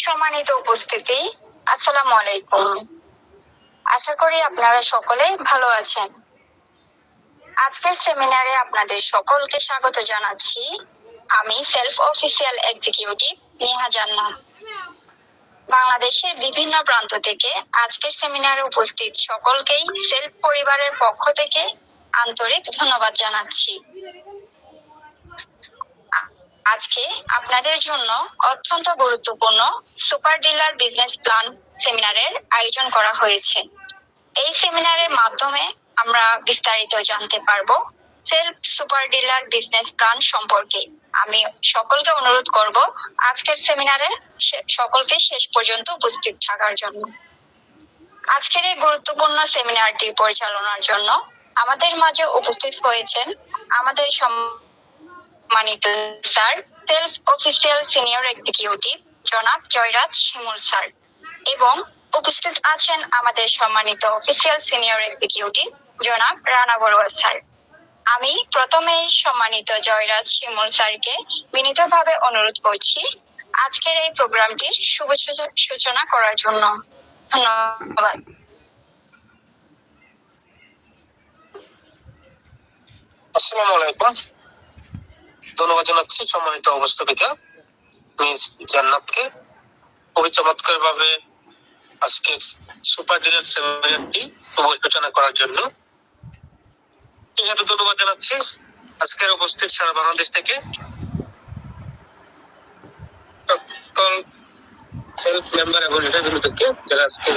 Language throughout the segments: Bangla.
সম্মানিত উপস্থিতি, আসসালামু আলাইকুম। আশা করি আপনারা সকলে ভালো আছেন। আজকের সেমিনারে আপনাদের সকলকে স্বাগত জানাচ্ছি। আমি সেলফ অফিসিয়াল এক্সিকিউটিভ নেহা জান্নাত। বাংলাদেশের বিভিন্ন প্রান্ত থেকে আজকের সেমিনারে উপস্থিত সকলকেই সেলফ পরিবারের পক্ষ থেকে আন্তরিক ধন্যবাদ জানাচ্ছি। আজকে আপনাদের জন্য অত্যন্ত গুরুত্বপূর্ণ সুপার ডিলার বিজনেস প্ল্যান সেমিনারের আয়োজন করা হয়েছে। এই সেমিনারের মাধ্যমে আমরা বিস্তারিত জানতে পারবো self super dealer business plan সম্পর্কে। আমি সকলকে অনুরোধ করব আজকের সেমিনারে সকলকে শেষ পর্যন্ত উপস্থিত থাকার জন্য। আজকের এই গুরুত্বপূর্ণ সেমিনারটি পরিচালনার জন্য আমাদের মাঝে উপস্থিত হয়েছেন আমাদের সম্মানিত sir, self official senior executive জনাব জয়রাজ শিমুল স্যার, এবং উপস্থিত আছেন আমাদের সম্মানিত অফিসিয়াল সিনিয়র এক্সিকিউটিভ জনাব রানা বড়ুয়া স্যার। আমি প্রথমেই সম্মানিত জয়রাজ শিমুল স্যারকে বিনীতভাবে অনুরোধ করছি আজকের এই প্রোগ্রামটির শুভ সূচনা করার জন্য। ধন্যবাদ। আসসালামু আলাইকুম। ধন্যবাদ জানাচ্ছি সম্মানিত উপস্থাপিকা মিস জান্নাতকে খুবই চমৎকার ভাবে আজকে সুপার ডিলার সেমিনারটি সূচনা করার জন্য। এখানে ধন্যবাদ জানাচ্ছি আজকের উপস্থিত সারা বাংলাদেশ থেকে সকল সেলফ মেম্বার এবং লিডারদেরকে যারা আজকে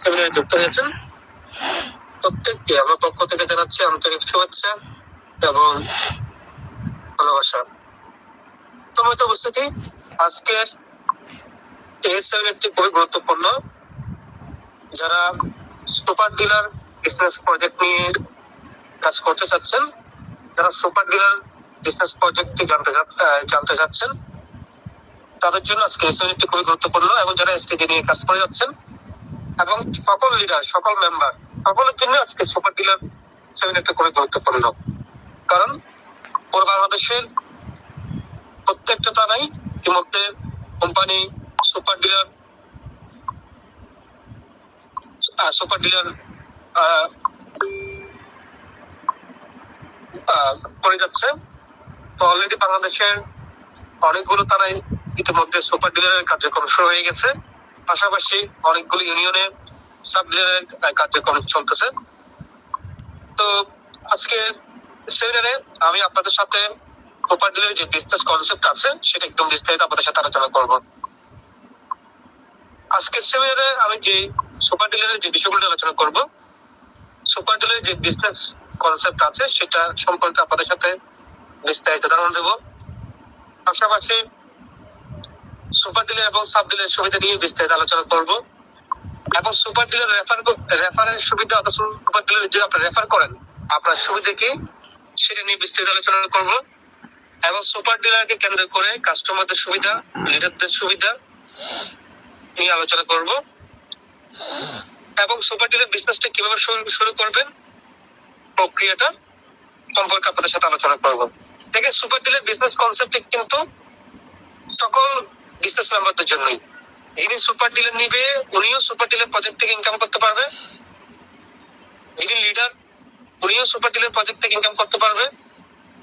সেমিনারে যুক্ত হয়েছেন প্রত্যেককে আমার পক্ষ থেকে জানাচ্ছি আন্তরিক শুভেচ্ছা এবং ভালোবাসা। সম্মানিত উপস্থিতি, আজকের এই সেমিনারটি খুবই গুরুত্বপূর্ণ। যারা সুপার ডিলার বিজনেস প্রজেক্ট নিয়ে কাজ করতে চাচ্ছেন, যারা সুপার ডিলার বিজনেস প্রজেক্টটি জানতে চাচ্ছেন, তাদের জন্য আজকে এই সেমিনারটি খুবই গুরুত্বপূর্ণ। এবং যারা এসটিডি নিয়ে কাজ করে যাচ্ছেন এবং সকল লিডার, সকল মেম্বার, সকলের জন্য আজকে সুপার ডিলার সেমিনারটি খুবই গুরুত্বপূর্ণ। কারণ পুরো বাংলাদেশের প্রত্যেকটা থানায় ইতিমধ্যে কোম্পানি সুপার ডিলার করে যাচ্ছে। তো অলরেডি বাংলাদেশের অনেকগুলো থানায় ইতিমধ্যে সুপার ডিলারের কার্যক্রম শুরু হয়ে গেছে, পাশাপাশি অনেকগুলো ইউনিয়নে সাব ডিলারের কার্যক্রম চলতেছে। তো আজকে সেমিনারে আমি আপনাদের সাথে সুপার ডিলারের যে বিজনেস কনসেপ্ট আছে সেটা একদম বিস্তারিত আপনাদের সাথে আলোচনা করব। আজকের সেমিনারে আমি যে সুপার ডিলারের যে বিষয়গুলো আলোচনা করব, সুপার ডিলারের যে বিজনেস কনসেপ্ট আছে সেটা সম্পর্কে আপনাদের সাথে বিস্তারিত ধারণা দেব। পাশাপাশি সুপার ডিলার এবং সাব ডিলারের সুবিধা নিয়ে বিস্তারিত আলোচনা করব এবং সুপার ডিলার রেফারের সুবিধা অর্থাৎ সুপার ডিলার যদি আপনি রেফার করেন আপনার সুবিধা কি সেটা নিয়ে বিস্তারিত আলোচনা করব এবং সুপার ডিলারকে কেন্দ্র করে কাস্টমারদের সুবিধা, লিডারদের সুবিধা নিয়ে আলোচনা করব এবং সুপার ডিলার বিজনেসটা কিভাবে শুরু করবেন প্রক্রিয়াটা সম্পর্কে আপনাদের সাথে আলোচনা করব। দেখেন, সুপার ডিলার বিজনেস কনসেপ্ট কিন্তু সকল বিজনেস মেম্বারদের জন্যই। যিনি সুপার ডিলার নিবে উনিও সুপার ডিলার প্রজেক্ট থেকে ইনকাম করতে পারবে, যিনি লিডার উনিও সুপার ডিলার প্রজেক্ট থেকে ইনকাম করতে পারবে,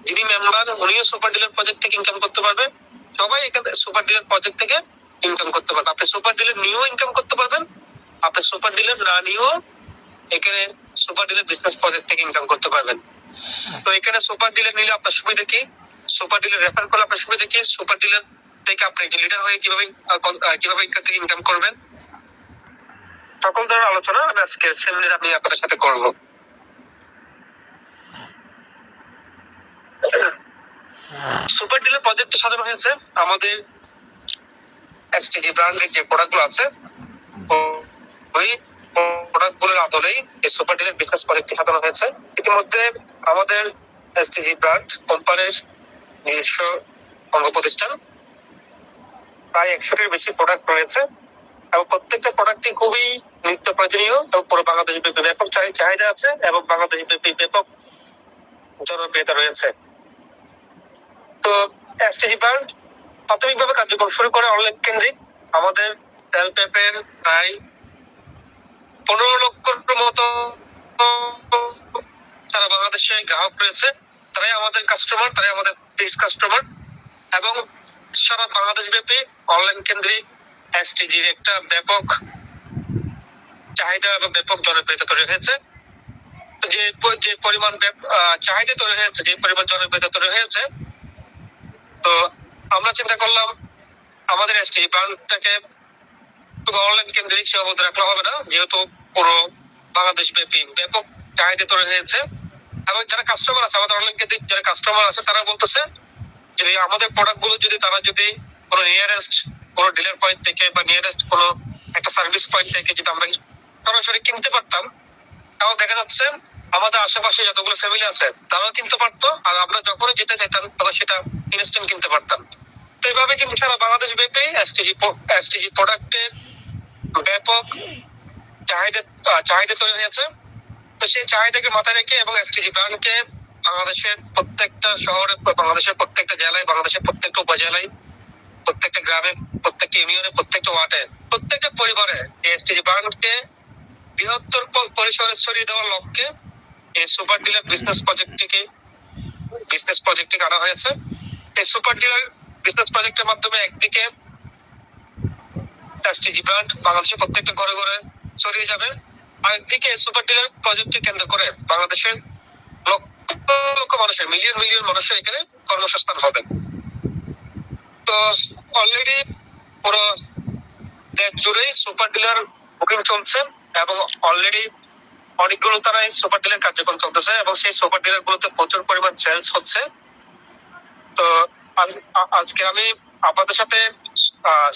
যিনি মেম্বার উনিও সুপার ডিলার প্রজেক্ট থেকে ইনকাম করতে পারবে। সবাই এখানে সুপার ডিলার প্রজেক্ট থেকে ইনকাম করতে পারবে। আপনি সুপার ডিলার নিয়েও ইনকাম করতে পারবেন, আপনি সুপার ডিলার না নিয়েও এখানে সুপার ডিলার বিজনেস প্রজেক্ট থেকে ইনকাম করতে পারবেন। তো এখানে সুপার ডিলার নিলে আপনার সুবিধা কি, সুপার ডিলার রেফার করলে আপনার সুবিধা কি, সুপার ডিলার থেকে আপনি লিডার হয়ে কিভাবে এখান থেকে ইনকাম করবেন, সকল ধরনের আলোচনা আমি আজকে সেমিনারে আমি আপনাদের সাথে করব। সুপার ডিলার প্রজেক্ট সাজানো হয়েছে আমাদের এসটিজি ব্র্যান্ডের যে প্রোডাক্টগুলো আছে ওই প্রোডাক্টগুলোর আদলেই এই সুপার ডিলার বিজনেস প্রজেক্টটি সাজানো হয়েছে। ইতিমধ্যে আমাদের এসটিজি ব্র্যান্ড কোম্পানির নিজস্ব অঙ্গ প্রতিষ্ঠান প্রায় 100-টির বেশি প্রোডাক্ট রয়েছে এবং প্রত্যেকটা প্রোডাক্টই খুবই নিত্য প্রয়োজনীয় এবং পুরো বাংলাদেশ ব্যাপী ব্যাপক চাহিদা আছে এবং বাংলাদেশ ব্যাপী ব্যাপক জনপ্রিয়তা রয়েছে। তো এসটিজি ব্র্যান্ড প্রাথমিকভাবে কার্যক্রম শুরু করে অনলাইন কেন্দ্রিক। আমাদের সেলফ অ্যাপের প্রায় 15 লক্ষের মতো সারা বাংলাদেশে গ্রাহক রয়েছে। তারাই আমাদের কাস্টমার, তারাই আমাদের ফিক্স কাস্টমার এবং সারা বাংলাদেশ ব্যাপী অনলাইন কেন্দ্রিক এসটিজির একটা ব্যাপক চাহিদা এবং ব্যাপক জনপ্রিয়তা তৈরি হয়েছে। যে পরিমাণ চাহিদা তৈরি হয়েছে, যে পরিমাণ জনপ্রিয়তা তৈরি হয়েছে, তো আমরা চিন্তা করলাম আমাদের এসটিজি ব্র্যান্ডটাকে অনলাইন কেন্দ্রিক সীমাবদ্ধ রাখলে হবে না, যেহেতু পুরো বাংলাদেশ ব্যাপী ব্যাপক চাহিদা তৈরি হয়েছে এবং যারা কাস্টমার আছে আমাদের অনলাইন কেন্দ্রিক যারা কাস্টমার আছে তারা বলতেছে যদি আমাদের প্রোডাক্ট গুলো যদি তারা যদি কোনো নিয়ারেস্ট কোনো ডিলার পয়েন্ট থেকে বা নিয়ারেস্ট কোনো একটা সার্ভিস পয়েন্ট থেকে যদি আমরা সরাসরি কিনতে পারতাম, তাহলে দেখা যাচ্ছে আমাদের আশেপাশে যতগুলো ফ্যামিলি আছে তারাও কিনতে পারতো আর আমরা যখনই যেতে চাইতাম তারা সেটা ইনস্ট্যান্ট কিনতে পারতাম। তো এইভাবে কিন্তু সারা বাংলাদেশ ব্যাপী এসটিজি প্রোডাক্টের ব্যাপক চাহিদা তৈরি হয়েছে। তো সেই চাহিদাকে মাথায় রেখে এবং এসটিজি ব্র্যান্ডকে বাংলাদেশের প্রত্যেকটা শহরে, বাংলাদেশের প্রত্যেকটা জেলায়, বাংলাদেশের প্রত্যেকটা উপজেলায়, প্রত্যেকটা গ্রামে, প্রত্যেকটা ইউনিয়নে, প্রত্যেকটা ওয়ার্ডে, প্রত্যেকটা পরিবারে এসটিজি ব্র্যান্ডকে বৃহত্তর পরিসরে ছড়িয়ে দেওয়ার লক্ষ্যে এই সুপার ডিলার বিজনেস প্রজেক্টটিকে আনা হয়েছে। এই সুপার ডিলার বিজনেস প্রজেক্টের মাধ্যমে একদিকে এসটিজি ব্র্যান্ড বাংলাদেশের প্রত্যেকটা ঘরে ঘরে ছড়িয়ে যাবে, আরেকদিকে সুপার ডিলার প্রজেক্টকে কেন্দ্র করে বাংলাদেশের লক্ষ লক্ষ মানুষের, মিলিয়ন মিলিয়ন মানুষের এখানে কর্মসংস্থান হবে। তো অলরেডি পুরো দেশ জুড়েই সুপার ডিলার বুকিং চলছে এবং অলরেডি অনেকগুলো তারাই সুপার ডিলার কার্যক্রম চলতেছে এবং সেই সুপার ডিলার গুলোতে প্রচুর পরিমাণ সেলস হচ্ছে। তো আজকে আমি আপনাদের সাথে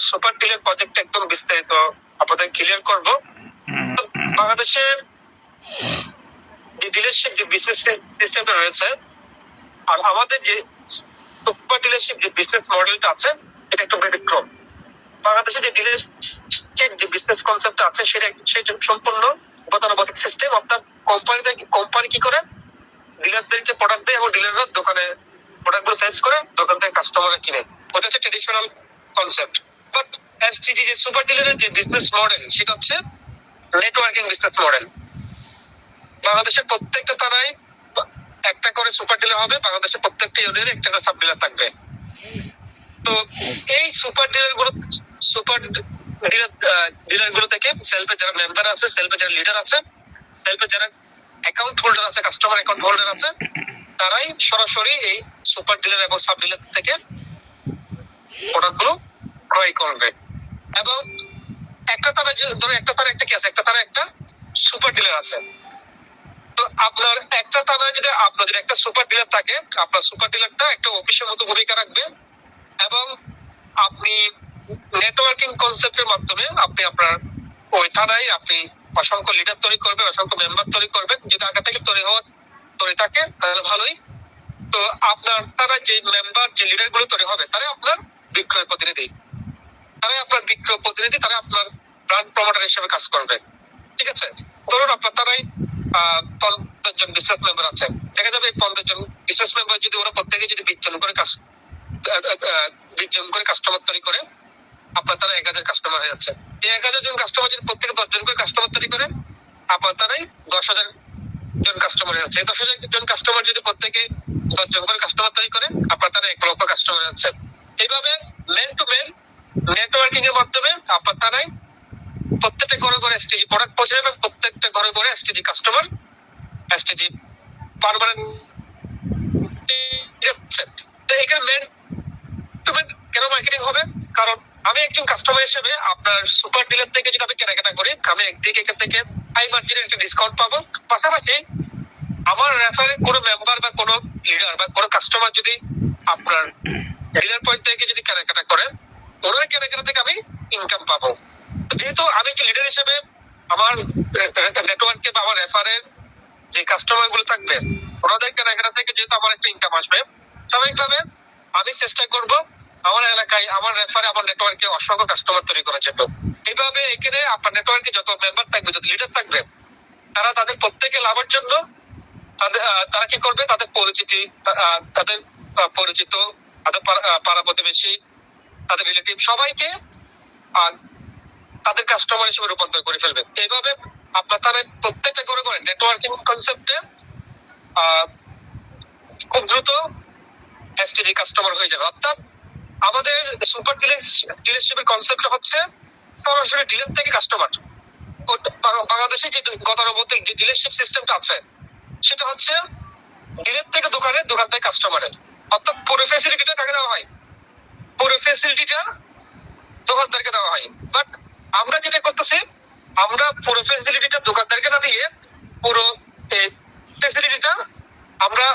সুপার ডিলার প্রজেক্ট একদম বিস্তারিত আপনাদের ক্লিয়ার করব। বাংলাদেশে যে ডিলারশিপ যে বিজনেস সিস্টেমটা রয়েছে আর আমাদের যে সুপার ডিলারশিপ যে বিজনেস মডেলটা আছে এটা একটু ব্যতিক্রম। বাংলাদেশে যে ডিলারশিপ যে বিজনেস কনসেপ্ট আছে সেটা সম্পূর্ণ গতানুগতিক সিস্টেম, অর্থাৎ কোম্পানি কি করে ডিলারদেরকে প্রোডাক্ট দেয় এবং ডিলাররা দোকানে প্রোডাক্টগুলো সেলস করে, দোকান থেকে কাস্টমাররা কিনে। ওটা হচ্ছে ট্রেডিশনাল কনসেপ্ট। বাট এসটিজি যে সুপার ডিলারের যে বিজনেস মডেল সেটা হচ্ছে নেটওয়ার্কিং বিজনেস মডেল। বাংলাদেশের প্রত্যেকটা থানায় একটা করে সুপার ডিলার হবে, বাংলাদেশের প্রত্যেকটা ইউনিয়নে একটা করে সাব ডিলার থাকবে। তো এই সুপার ডিলার গুলো থেকে সেলফে যারা মেম্বার আছে, সেলফে যারা লিডার আছে, সেলফে যারা অ্যাকাউন্ট হোল্ডার আছে, কাস্টমার অ্যাকাউন্ট হোল্ডার আছে, তারাই সরাসরি এই সুপার ডিলার এবং সাব ডিলার থেকে প্রোডাক্টগুলো ক্রয় করবে। এবং একটা তারা ধরো একটা তারা একটা কি আছে, একটা তারা একটা সুপার ডিলার আছে। তো আপনার একটা তারা যদি আপনার যদি একটা সুপার ডিলার থাকে, আপনার সুপার ডিলারটা একটা অফিসের মতো ভূমিকা রাখবে এবং আপনি নেটওয়ার্কিং কনসেপ্টের মাধ্যমে আপনি আপনার ওই থানায় আপনি অসংখ্য লিডার তৈরি করবেন, অসংখ্য মেম্বার তৈরি করবেন। যদি আগে থেকে তৈরি থাকে তাহলে ভালোই। তো আপনার তারা যে মেম্বার যে লিডার গুলো তৈরি হবে তারা আপনার বিক্রয় প্রতিনিধি, তারা আপনার ব্র্যান্ড প্রমোটার হিসেবে কাজ করবে। ঠিক আছে, ধরুন আপনার তারাই 50 জন বিজনেস মেম্বার আছে, দেখা যাবে 50 জন বিজনেস মেম্বার যদি ওরা প্রত্যেকে যদি 20 জন করে কাস্টমার তৈরি করে, আপনার তারা 1000 কাস্টমার হয়ে যাচ্ছে। এই 1000 জন কাস্টমার যদি প্রত্যেকে 10 জন করে কাস্টমার তৈরি করে, আপনার তারাই 10,000 জন কাস্টমার হয়ে যাচ্ছে। 10,000 জন কাস্টমার যদি প্রত্যেকে 10 জন করে কাস্টমার তৈরি করে, আপনার তারা 1 লক্ষ কাস্টমার হয়ে যাচ্ছে। এইভাবে মেন টু মেন নেটওয়ার্কিং এর মাধ্যমে আপনার তারাই প্রত্যেকটা ঘরে ঘরে এসটিজি প্রোডাক্ট পৌঁছে যাবে, প্রত্যেকটা ঘরে ঘরে এসটিজি কাস্টমার, এসটিজি পার্মানেন্ট। তো এখানে মেন টু মেন কেন মার্কেটিং হবে? কারণ আমি একজন কাস্টমার হিসেবে আপনার সুপার ডিলার থেকে যদি আমি কেনাকাটা করি, আমি একদিকে এখান থেকে হাই মার্জিনের একটা ডিসকাউন্ট পাবো, পাশাপাশি আমার রেফারে কোনো মেম্বার বা কোনো লিডার বা কোনো কাস্টমার যদি আপনার ডিলার পয়েন্ট থেকে যদি কেনাকাটা করে, ওনার কেনাকাটা থেকে আমি ইনকাম পাবো। যেহেতু আমি একটা লিডার হিসেবে আমার নেটওয়ার্কে বা আমার রেফারের যে কাস্টমার গুলো থাকবে, ওনাদের কেনাকাটা থেকে যেহেতু আমার একটা ইনকাম আসবে, স্বাভাবিকভাবে আমি চেষ্টা করব আমার এলাকায় আমার রেফারে আমার নেটওয়ার্কে অসংখ্য কাস্টমার তৈরি করার জন্য। এইভাবে এখানে আপনার নেটওয়ার্কে যত মেম্বার থাকবে, যত লিডার থাকবে, তারা তাদের প্রত্যেকে লাভের জন্য তারা কি করবে, তাদের পরিচিতি, তাদের পরিচিত, তাদের পাড়া প্রতিবেশী, তাদের রিলেটিভ সবাইকে তাদের কাস্টমার হিসেবে রূপান্তর করে ফেলবে। এইভাবে আপনার তারা প্রত্যেকটা করে করে নেটওয়ার্কিং কনসেপ্টে খুব দ্রুত এসটিজি কাস্টমার হয়ে যাবে। অর্থাৎ আমাদের সুপার ডিলারশিপের কনসেপ্ট হচ্ছে সরাসরি ডিলার থেকে কাস্টমার। বাংলাদেশে যে গতানুগতিক যে ডিলারশিপ সিস্টেমটা আছে, সেটা হচ্ছে ডিলার থেকে দোকানে, দোকান থেকে কাস্টমারের। অর্থাৎ পুরো ফ্যাসিলিটিটা কাকে দেওয়া হয়? পুরো ফ্যাসিলিটিটা দোকানদারকে দেওয়া হয়। বাট আমরা যেটা করতেছি, আমরা পুরো ফ্যাসিলিটিটা দোকানদারকে না দিয়ে পুরো ফ্যাসিলিটিটা আমরা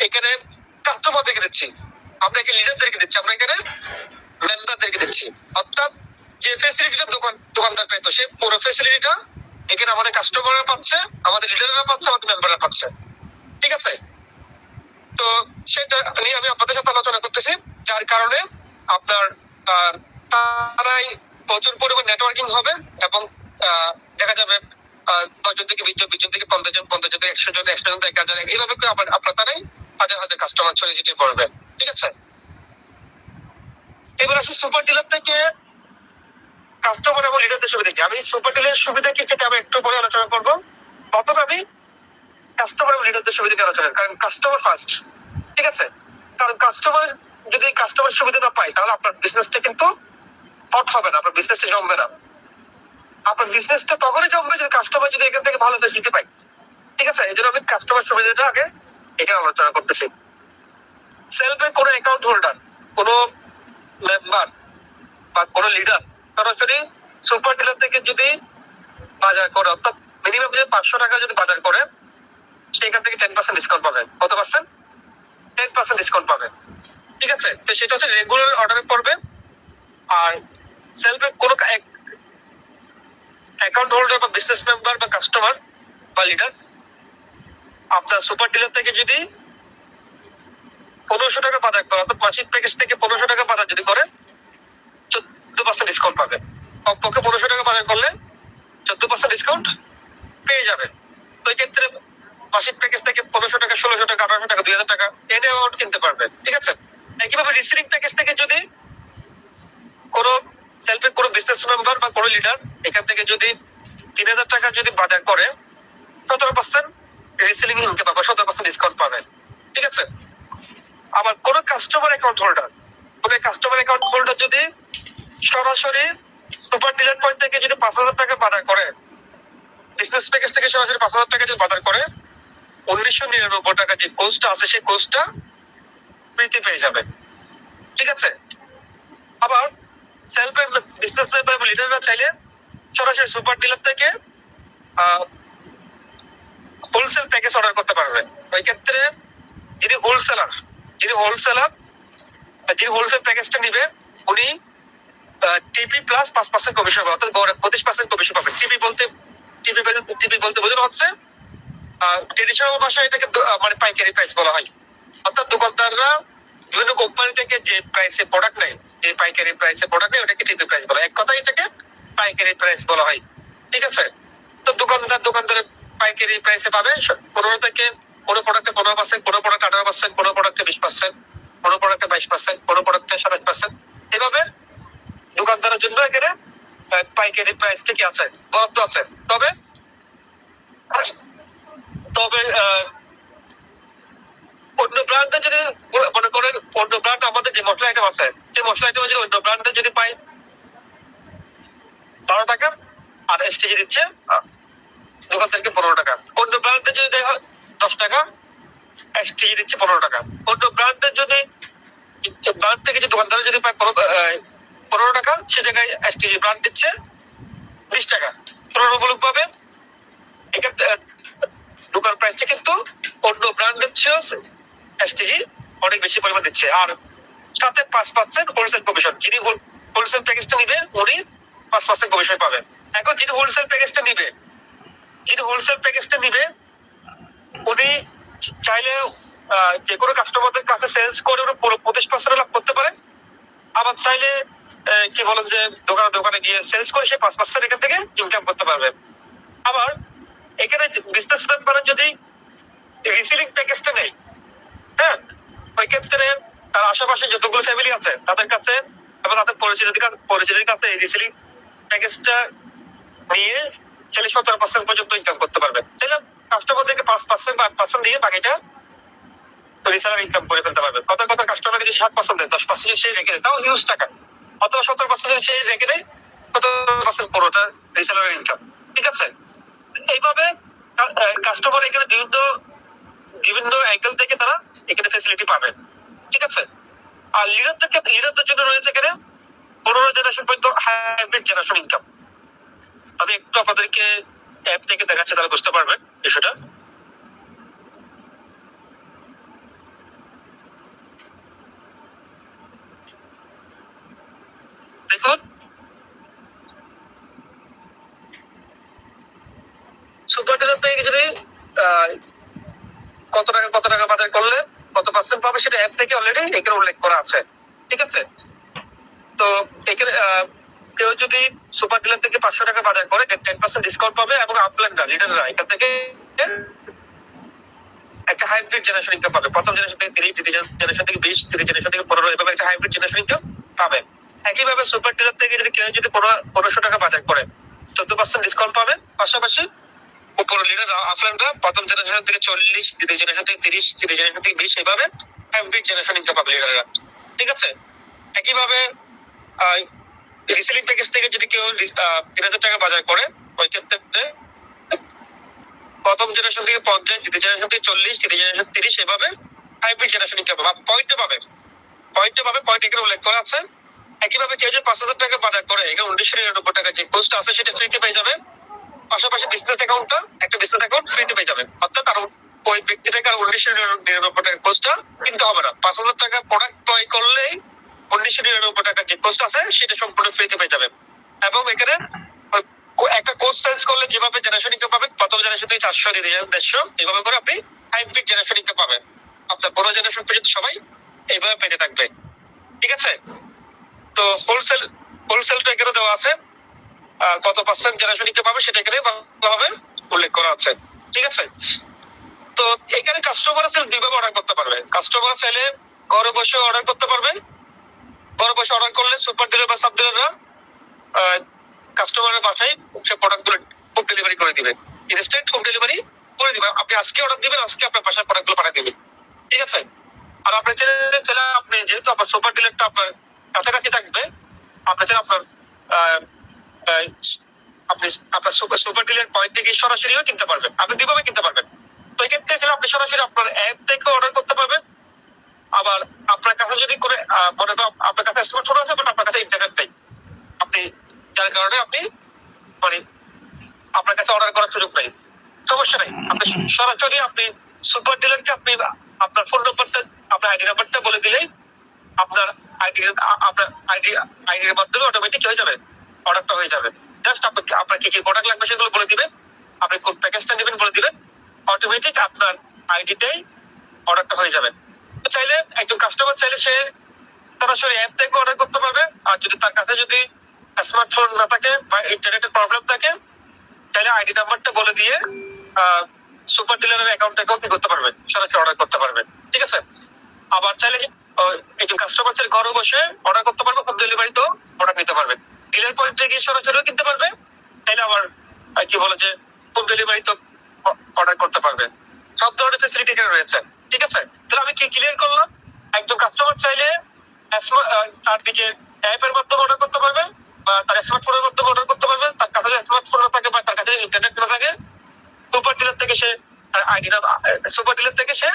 এখানে কাস্টমারদেরকে দিচ্ছি, আমরা এখানে লিডারদেরকে দিচ্ছি, আমরা এখানে মেম্বারদেরকে দিচ্ছি। অর্থাৎ যে ফ্যাসিলিটিটা দোকানদার পেতো, সে পুরো ফ্যাসিলিটিটা এখানে আমাদের কাস্টমাররা পাচ্ছে, আমাদের লিডাররা পাচ্ছে, আমাদের মেম্বাররা পাচ্ছে। ঠিক আছে, তো সেটা নিয়ে আমি আপনাদের সাথে আলোচনা করতেছি, যার কারণে আপনার তারাই প্রচুর পরিমাণ নেটওয়ার্কিং হবে এবং দেখা যাবে 10 জন থেকে 20 জন, 20 জন থেকে 50 জন, 50 জন থেকে 100 জন, 100 জন থেকে 1000, এইভাবে করে আপনার তারাই হাজার হাজার কাস্টমার ছড়িয়ে ছিটিয়ে পড়বে। ঠিক আছে, এবার আসি সুপার ডিলার থেকে কাস্টমার এবং লিডারদের সুবিধা কি। আমি সুপার ডিলারের সুবিধা কি সেটা আমি একটু পরে আলোচনা করবো। প্রথমে আমি কাস্টমার এবং লিডারদের সুবিধা নিয়ে আলোচনা, কারণ কাস্টমার ফার্স্ট। ঠিক আছে, কারণ কাস্টমার যদি কাস্টমার সুবিধা না পায়, তাহলে আপনার বিজনেসটা কিন্তু হট হবে না, আপনার বিজনেসটা জমবে না। আপনার বিজনেসটা তখনই জমবে যদি কাস্টমার যদি এখান থেকে ভালো ফেসিলিটি পায়। ঠিক আছে, এই জন্য আমি কাস্টমার সুবিধাটা আগে এখানে আলোচনা করতেছি। সেলফে কোনো অ্যাকাউন্ট হোল্ডার, কোনো মেম্বার বা কোনো লিডার সরাসরি সুপার ডিলার থেকে যদি বাজার করে, অর্থাৎ মিনিমাম যদি 500 টাকা যদি বাজার করে, সেখান থেকে 10% ডিসকাউন্ট পাবে। কত পার্সেন্ট? 10% ডিসকাউন্ট পাবে। ঠিক আছে, তো সেটা হচ্ছে রেগুলার অর্ডারে পড়বে। আর সেলফে কোনো অ্যাকাউন্ট হোল্ডার বা বিজনেস মেম্বার বা কাস্টমার বা লিডার আপনার সুপার ডিলার থেকে যদি 1500 টাকা বাজার করে, অর্থাৎ মাসিক প্যাকেজ থেকে 1500 টাকা বাজার যদি করে, 14% ডিসকাউন্ট পাবে। কমপক্ষে 1500 টাকা বাজার করলে 14% ডিসকাউন্ট পেয়ে যাবে। তো এই ক্ষেত্রে মাসিক প্যাকেজ থেকে 1500 টাকা, 1600 টাকা, 1800 টাকা, 2000 টাকা এনে অ্যামাউন্ট কিনতে পারবে। ঠিক আছে, একইভাবে রিসিভিং প্যাকেজ থেকে যদি কোনো সেলফে কোনো বিজনেস মেম্বার বা কোনো লিডার এখান থেকে যদি 3000 টাকা যদি বাজার করে, 17% রিসেলিং ইনকাম পাবে, 17% ডিসকাউন্ট পাবে। ঠিক আছে। আবার কোন কাস্টমার অ্যাকাউন্ট হোল্ডার যদি সরাসরি সুপার ডিলার পয়েন্ট থেকে যদি 5,000 টাকা বাজার করে, বিজনেস প্যাকেজ থেকে সরাসরি 5,000 টাকা যদি বাজার করে, 1999 টাকা যে কোর্সটা আছে সেই কোর্সটা ফ্রিতে পেয়ে যাবে। ঠিক আছে। আবার সেলফ বিজনেস মেম্বার এবং লিডাররা চাইলে সরাসরি সুপার ডিলার থেকে হোলসেল প্যাকেজ অর্ডার করতে পারবে। ওই ক্ষেত্রে যিনি হোলসেল প্যাকেজটা নিবে উনি টিপি প্লাস 5% কমিশন পাবে, অর্থাৎ 25% কমিশন পাবে। টিপি বলতে বোঝানো হচ্ছে ট্রেডিশনাল ভাষায় এটাকে মানে পাইকারি প্রাইস বলা হয়। অর্থাৎ দোকানদাররা বিভিন্ন কোম্পানি থেকে যে প্রাইসে প্রোডাক্ট নেয়, যে পাইকারি প্রাইসে প্রোডাক্ট নেয় ওটাকে টিপি প্রাইস বলা হয়। এক কথায় এটাকে পাইকারি প্রাইস বলা হয়। ঠিক আছে। তো দোকানদারের পাইকারি প্রাইসে পাবে 15 থেকে কোনো প্রোডাক্টে 15%, কোনো প্রোডাক্টে 18%, কোনো প্রোডাক্টে 20%, কোনো প্রোডাক্টে 22%, কোনো প্রোডাক্টে 27%। এভাবে দোকানদারের জন্য এখানে পাইকারি প্রাইস থেকে আছে, বরাদ্দ আছে। তবে অন্য ব্র্যান্ডে যদি মনে করেন, অন্য ব্র্যান্ড আমাদের যে মশলা আইটেম আছে সেই মশলা আইটেম যদি অন্য ব্র্যান্ডে যদি পাই 12 টাকা, আর এসটিজি দিচ্ছে দোকানদারকে 15 টাকা। অন্য ব্র্যান্ডে যদি দেয় 10 টাকা, এসটিজি দিচ্ছে 15 টাকা। অন্য ব্র্যান্ডে যদি ব্র্যান্ড থেকে যে দোকানদার যদি পায় 15 টাকা, সে জায়গায় এসটিজি ব্র্যান্ড দিচ্ছে 20 টাকা। তুলনামূলকভাবে এক্ষেত্রে দোকান প্রাইসটা কিন্তু অন্য ব্র্যান্ডের চেয়েও এসটিজি অনেক বেশি পরিমাণ দিচ্ছে। আর সাথে 5% হোলসেল কমিশন। যিনি হোলসেল প্যাকেজটা নিবে উনি 5% কমিশন পাবে। এখন যিনি হোলসেল প্যাকেজটা নিবে উনি চাইলে যে কোনো কাস্টমারদের কাছে সেলস করে পুরো 25% লাভ করতে পারে। আবার চাইলে কি বলেন যে দোকানে গিয়ে সেলস করে সে 5% এখান থেকে ইনকাম করতে পারবে। আবার এখানে বিজনেস মেম্বার যদি রিসেলিং প্যাকেজটা নেই, হ্যাঁ, ওই ক্ষেত্রে তার আশেপাশে যতগুলো ফ্যামিলি আছে তাদের কাছে এবং তাদের পরিচিতের কাছে এই রিসেলিং প্যাকেজটা নিয়ে ছেলে 17% পর্যন্ত ইনকাম করতে পারবে। তাহলে কাস্টমারদেরকে 5% বা 8% দিয়ে বাকিটা রিসেলার ইনকাম করে ফেলতে পারবে। কত কাস্টমার যদি 7% দেয়, 10% যদি সে রেখে দেয় তাও হিউজ টাকা। অথবা 17% যদি সে রেখে দেয়, 17% পুরোটা রিসেলারের ইনকাম। ঠিক আছে। এইভাবে কাস্টমার এখানে বিভিন্ন অ্যাঙ্গেল থেকে তারা এখানে ফ্যাসিলিটি পাবে। ঠিক আছে। আর লিডারদের জন্য রয়েছে এখানে 15 জেনারেশন পর্যন্ত হাইব্রিড জেনারেশন ইনকাম। আমি একটু আপনাদেরকে অ্যাপ থেকে দেখাচ্ছি, তাহলে বুঝতে পারবেন বিষয়টা। দেখুন, সুপার ডিলার থেকে যদি কত টাকা বাজার করলে কত পার্সেন্ট পাবে সেটা অ্যাপ থেকে অলরেডি এখানে উল্লেখ করা আছে। ঠিক আছে। তো এখানে কেউ যদি সুপার ডিলার থেকে 500 টাকা বাজার করে 10% ডিসকাউন্ট পাবে এবং আপলাইনরা লিডাররা এখান থেকে একটা হাইব্রিড জেনারেশন ইনকাম পাবে। প্রথম জেনারেশন থেকে 30, দ্বিতীয় জেনারেশন থেকে 20, তৃতীয় জেনারেশন থেকে 15, এভাবে একটা হাইব্রিড জেনারেশন ইনকাম পাবে। একইভাবে সুপার ডিলার থেকে যদি কেউ যদি 1500 টাকা বাজার করে 14% ডিসকাউন্ট পাবে। পাশাপাশি উপরে লিডার আপলাইনরা প্রথম জেনারেশন থেকে 40, দ্বিতীয় জেনারেশন থেকে 30, তৃতীয় জেনারেশন থেকে 20, এভাবে হাইব্রিড জেনারেশন ইনকাম পাবে লিডাররা। ঠিক আছে। একইভাবে রিসেলিং প্যাকেজ থেকে যদি কেউ 3000 টাকা বাজার করে, ওই ক্ষেত্রে প্রথম জেনারেশন থেকে 50, দ্বিতীয় জেনারেশন থেকে 40, তৃতীয় জেনারেশন 30, এভাবে হাইব্রিড জেনারেশন ইনকাম পাবে। পয়েন্টে পাবে, পয়েন্ট এখানে উল্লেখ করা আছে। একইভাবে কেউ যদি 5000 টাকা বাজার করে, এখানে 1999 টাকা যে কোর্সটা আছে সেটা ফ্রিতে পেয়ে যাবে। পাশাপাশি বিজনেস অ্যাকাউন্ট ফ্রিতে পেয়ে যাবে। অর্থাৎ আর ওই ব্যক্তিটাকে আর 1999 টাকা কোর্সটা কিনতে হবে না। 5000 টাকা প্রোডাক্ট ক্রয় করলেই 1999 টাকা যে কোর্সটা আছে সেটা সম্পূর্ণ ফ্রিতে পেয়ে যাবে। এবং এখানে একটা কোর্স সেলস করলে যেভাবে জেনারেশন ইনকাম পাবেন, প্রথম জেনারেশন থেকে 400, 150, এভাবে করে আপনি হাইব্রিড জেনারেশন ইনকাম পাবেন। আপনার বড় জেনারেশন পর্যন্ত সবাই এইভাবে পেতে থাকবে। ঠিক আছে। তো হোলসেলটা এখানে দেওয়া আছে, কত পার্সেন্ট জেনারেশন ইনকাম পাবে সেটা এখানে ভালোভাবে উল্লেখ করা আছে। ঠিক আছে। তো এখানে কাস্টমার সেল দুইভাবে অর্ডার করতে পারবে। কাস্টমার চাইলে ঘরে বসে অর্ডার করতে পারবে। ঘরে বসে অর্ডার করলে সুপার ডিলার বা সাব ডিলাররা কাস্টমারের বাসায় সে প্রোডাক্টগুলো হোম ডেলিভারি করে দিবে। ইনস্ট্যান্ট হোম ডেলিভারি করে দিবেন। আপনি আজকে অর্ডার দিবেন, আজকে আপনার বাসায় প্রোডাক্টগুলো পাঠিয়ে দিবেন, ঠিক আছে? আর আপনি চাইলে আপনি যেহেতু আপনার সুপার ডিলারটা আপনার কাছাকাছি থাকবে, আপনি চাইলে আপনার আপনি আপনার সুপার ডিলার পয়েন্ট থেকে সরাসরিও কিনতে পারবেন, আপনি দুইভাবে কিনতে পারবেন। তো এক্ষেত্রে চাইলে আপনি সরাসরি আপনার অ্যাপ থেকে অর্ডার করতে পারবেন। আবার আপনার কাছে যদি করে মনে করেন আপনার কাছে স্মার্টফোন আছে বাট আপনার কাছে ইন্টারনেট নেই, আপনি যার কারণে আপনি মানে আপনার কাছে অর্ডার করার সুযোগ নেই, সমস্যা নেই। আপনি সরাসরি আপনি সুপার ডিলারকে আপনি আপনার ফোন নাম্বারটা, আপনার আইডি নাম্বারটা বলে দিলেই আপনার আইডির মাধ্যমে অটোমেটিক হয়ে যাবে, অর্ডারটা হয়ে যাবে। জাস্ট আপনার কি কি প্রোডাক্ট লাগবে সেগুলো বলে দিবেন, আপনি কোন প্যাকেজটা নেবেন বলে দিবেন, অটোমেটিক আপনার আইডিতেই অর্ডারটা হয়ে যাবে। চাইলে একজন কাস্টমার চাইলে সে সরাসরি অ্যাপ থেকে অর্ডার করতে পারবে। আর যদি তার কাছে যদি স্মার্টফোন না থাকে বা ইন্টারনেটের প্রবলেম থাকে, চাইলে আইডি নাম্বারটা বলে দিয়ে সুপার ডিলারের অ্যাকাউন্ট থেকেও কি করতে পারবে, সরাসরি অর্ডার করতে পারবে, ঠিক আছে? আবার চাইলে একজন কাস্টমার চাইলে ঘরে বসে অর্ডার করতে পারবে, হোম ডেলিভারিতেও অর্ডার নিতে পারবে। ডিলার পয়েন্টে গিয়ে সরাসরিও কিনতে পারবে, চাইলে আবার কি বলে যে হোম ডেলিভারি তো অর্ডার করতে পারবে। সব ধরনের ফেসিলিটি এখানে রয়েছে, ঠিক আছে? তাহলে আমি কি ক্লিয়ার করলাম, একজন কাস্টমার চাইলে তার নিজের অ্যাপের মাধ্যমে অর্ডার করতে পারবে বা তার স্মার্টফোনের মাধ্যমে অর্ডার করতে পারবে। তার কাছে স্মার্টফোন না থাকে বা তার কাছে ইন্টারনেট না থাকে, সুপার ডিলার থেকে সে সুপার ডিলার থেকে সে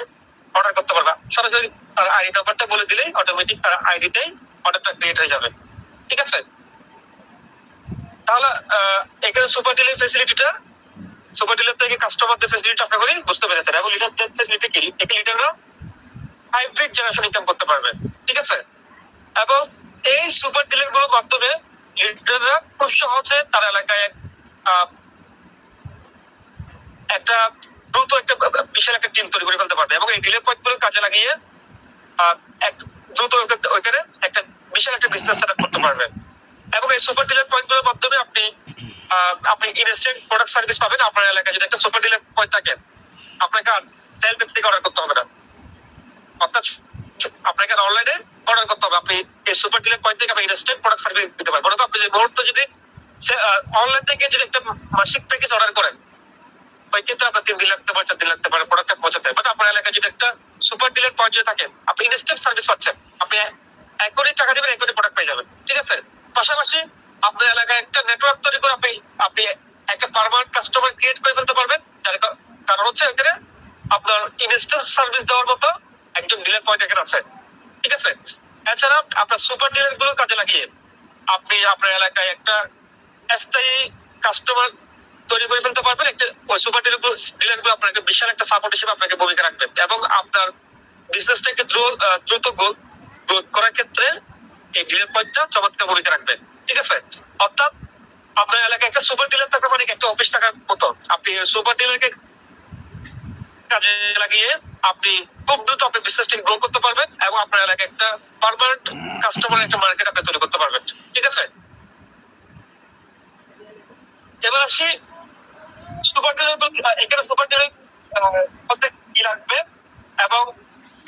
অর্ডার করতে পারবে। সরাসরি তার আইডি নাম্বারটা বলে দিলেই অটোমেটিক তার আইডিতেই অর্ডারটা ক্রিয়েট হয়ে যাবে, ঠিক আছে? তাহলে এখানে সুপার ডিলার ফেসিলিটিটা, সুপার ডিলার থেকে কাস্টমারদের ফেসিলিটি আশা করি বুঝতে পেরেছেন। এবং লিডারদের ফেসিলিটি কি, একে লিডাররা হাইব্রিড জেনারেশন ইনকাম করতে পারবে, ঠিক আছে? এবং এই সুপার ডিলার গুলোর মাধ্যমে লিডাররা খুব সহজে তার এলাকায় একটা দ্রুত একটা বিশাল একটা টিম তৈরি করে ফেলতে পারবে এবং এই ডিলার পয়েন্ট গুলো কাজে লাগিয়ে দ্রুত ওইখানে একটা বিশাল একটা বিজনেস সেট আপ করতে পারবে। এবং এই সুপার ডিলার পয়েন্ট গুলোর মাধ্যমে আপনি ইনস্ট্যান্ট প্রোডাক্ট সার্ভিস পাবেন। আপনার এলাকায় যদি একটা সুপার ডিলার পয়েন্ট থাকে, আপনাকে আর সেল থেকে অর্ডার করতে হবে না, অর্থাৎ আপনাকে অনলাইনে অর্ডার করতে হবে। আপনি এই সুপার ডিলার পয়েন্ট থেকে আপনি ইনস্ট্যান্ট প্রোডাক্ট সার্ভিস দিতে পারবেন। আপনি যে মুহূর্তে যদি অনলাইন থেকে যদি একটা মাসিক প্যাকেজ অর্ডার করেন, ওই ক্ষেত্রে আপনার 3 দিন লাগতে পারে, 4 দিন লাগতে পারে প্রোডাক্টটা পৌঁছাতে। বাট আপনার এলাকায় যদি একটা সুপার ডিলার পয়েন্ট যদি থাকে, আপনি ইনস্ট্যান্ট সার্ভিস পাচ্ছেন, আপনি 1 কোটি টাকা দিবেন, 1 কোটি প্রোডাক্ট পেয়ে যাবেন, ঠিক আছে? পাশাপাশি আপনার এলাকায় একটা নেটওয়ার্ক তৈরি করে আপনি একটা পার্মানেন্ট কাস্টমার ক্রিয়েট করে ফেলতে পারবেন। কারণ হচ্ছে এখানে আপনার ইনস্ট্যান্ট সার্ভিস দেওয়ার মতো একজন ডিলার পয়েন্ট এখানে আছে, ঠিক আছে? এছাড়া আপনার সুপার ডিলার গুলো কাজে লাগিয়ে আপনি আপনার এলাকায় একটা স্থায়ী কাস্টমার তৈরি করে ফেলতে পারবেন। একটা ওই সুপার ডিলার গুলো আপনাকে বিশাল একটা সাপোর্ট হিসেবে আপনাকে ভূমিকা রাখবে এবং আপনার বিজনেসটাকে দ্রুত গ্রোথ করার ক্ষেত্রে এই ডিলার পয়েন্টটা চমৎকার ভূমিকা রাখবে, ঠিক আছে? অর্থাৎ আপনার এলাকায় একটা সুপার ডিলার থাকা মানে একটা অফিস থাকার মতো। আপনি সুপার ডিলারকে কাজে লাগিয়ে আপনি খুব দ্রুত আপনি বিজনেসটা গ্রো করতে পারবেন এবং আপনার এলাকায় একটা পার্মানেন্ট কাস্টমার একটা মার্কেট আপনি তৈরি করতে পারবেন, ঠিক আছে? এবার আসি সুপার ডিলার। এখানে সুপার ডিলার হতে কি লাগবে এবং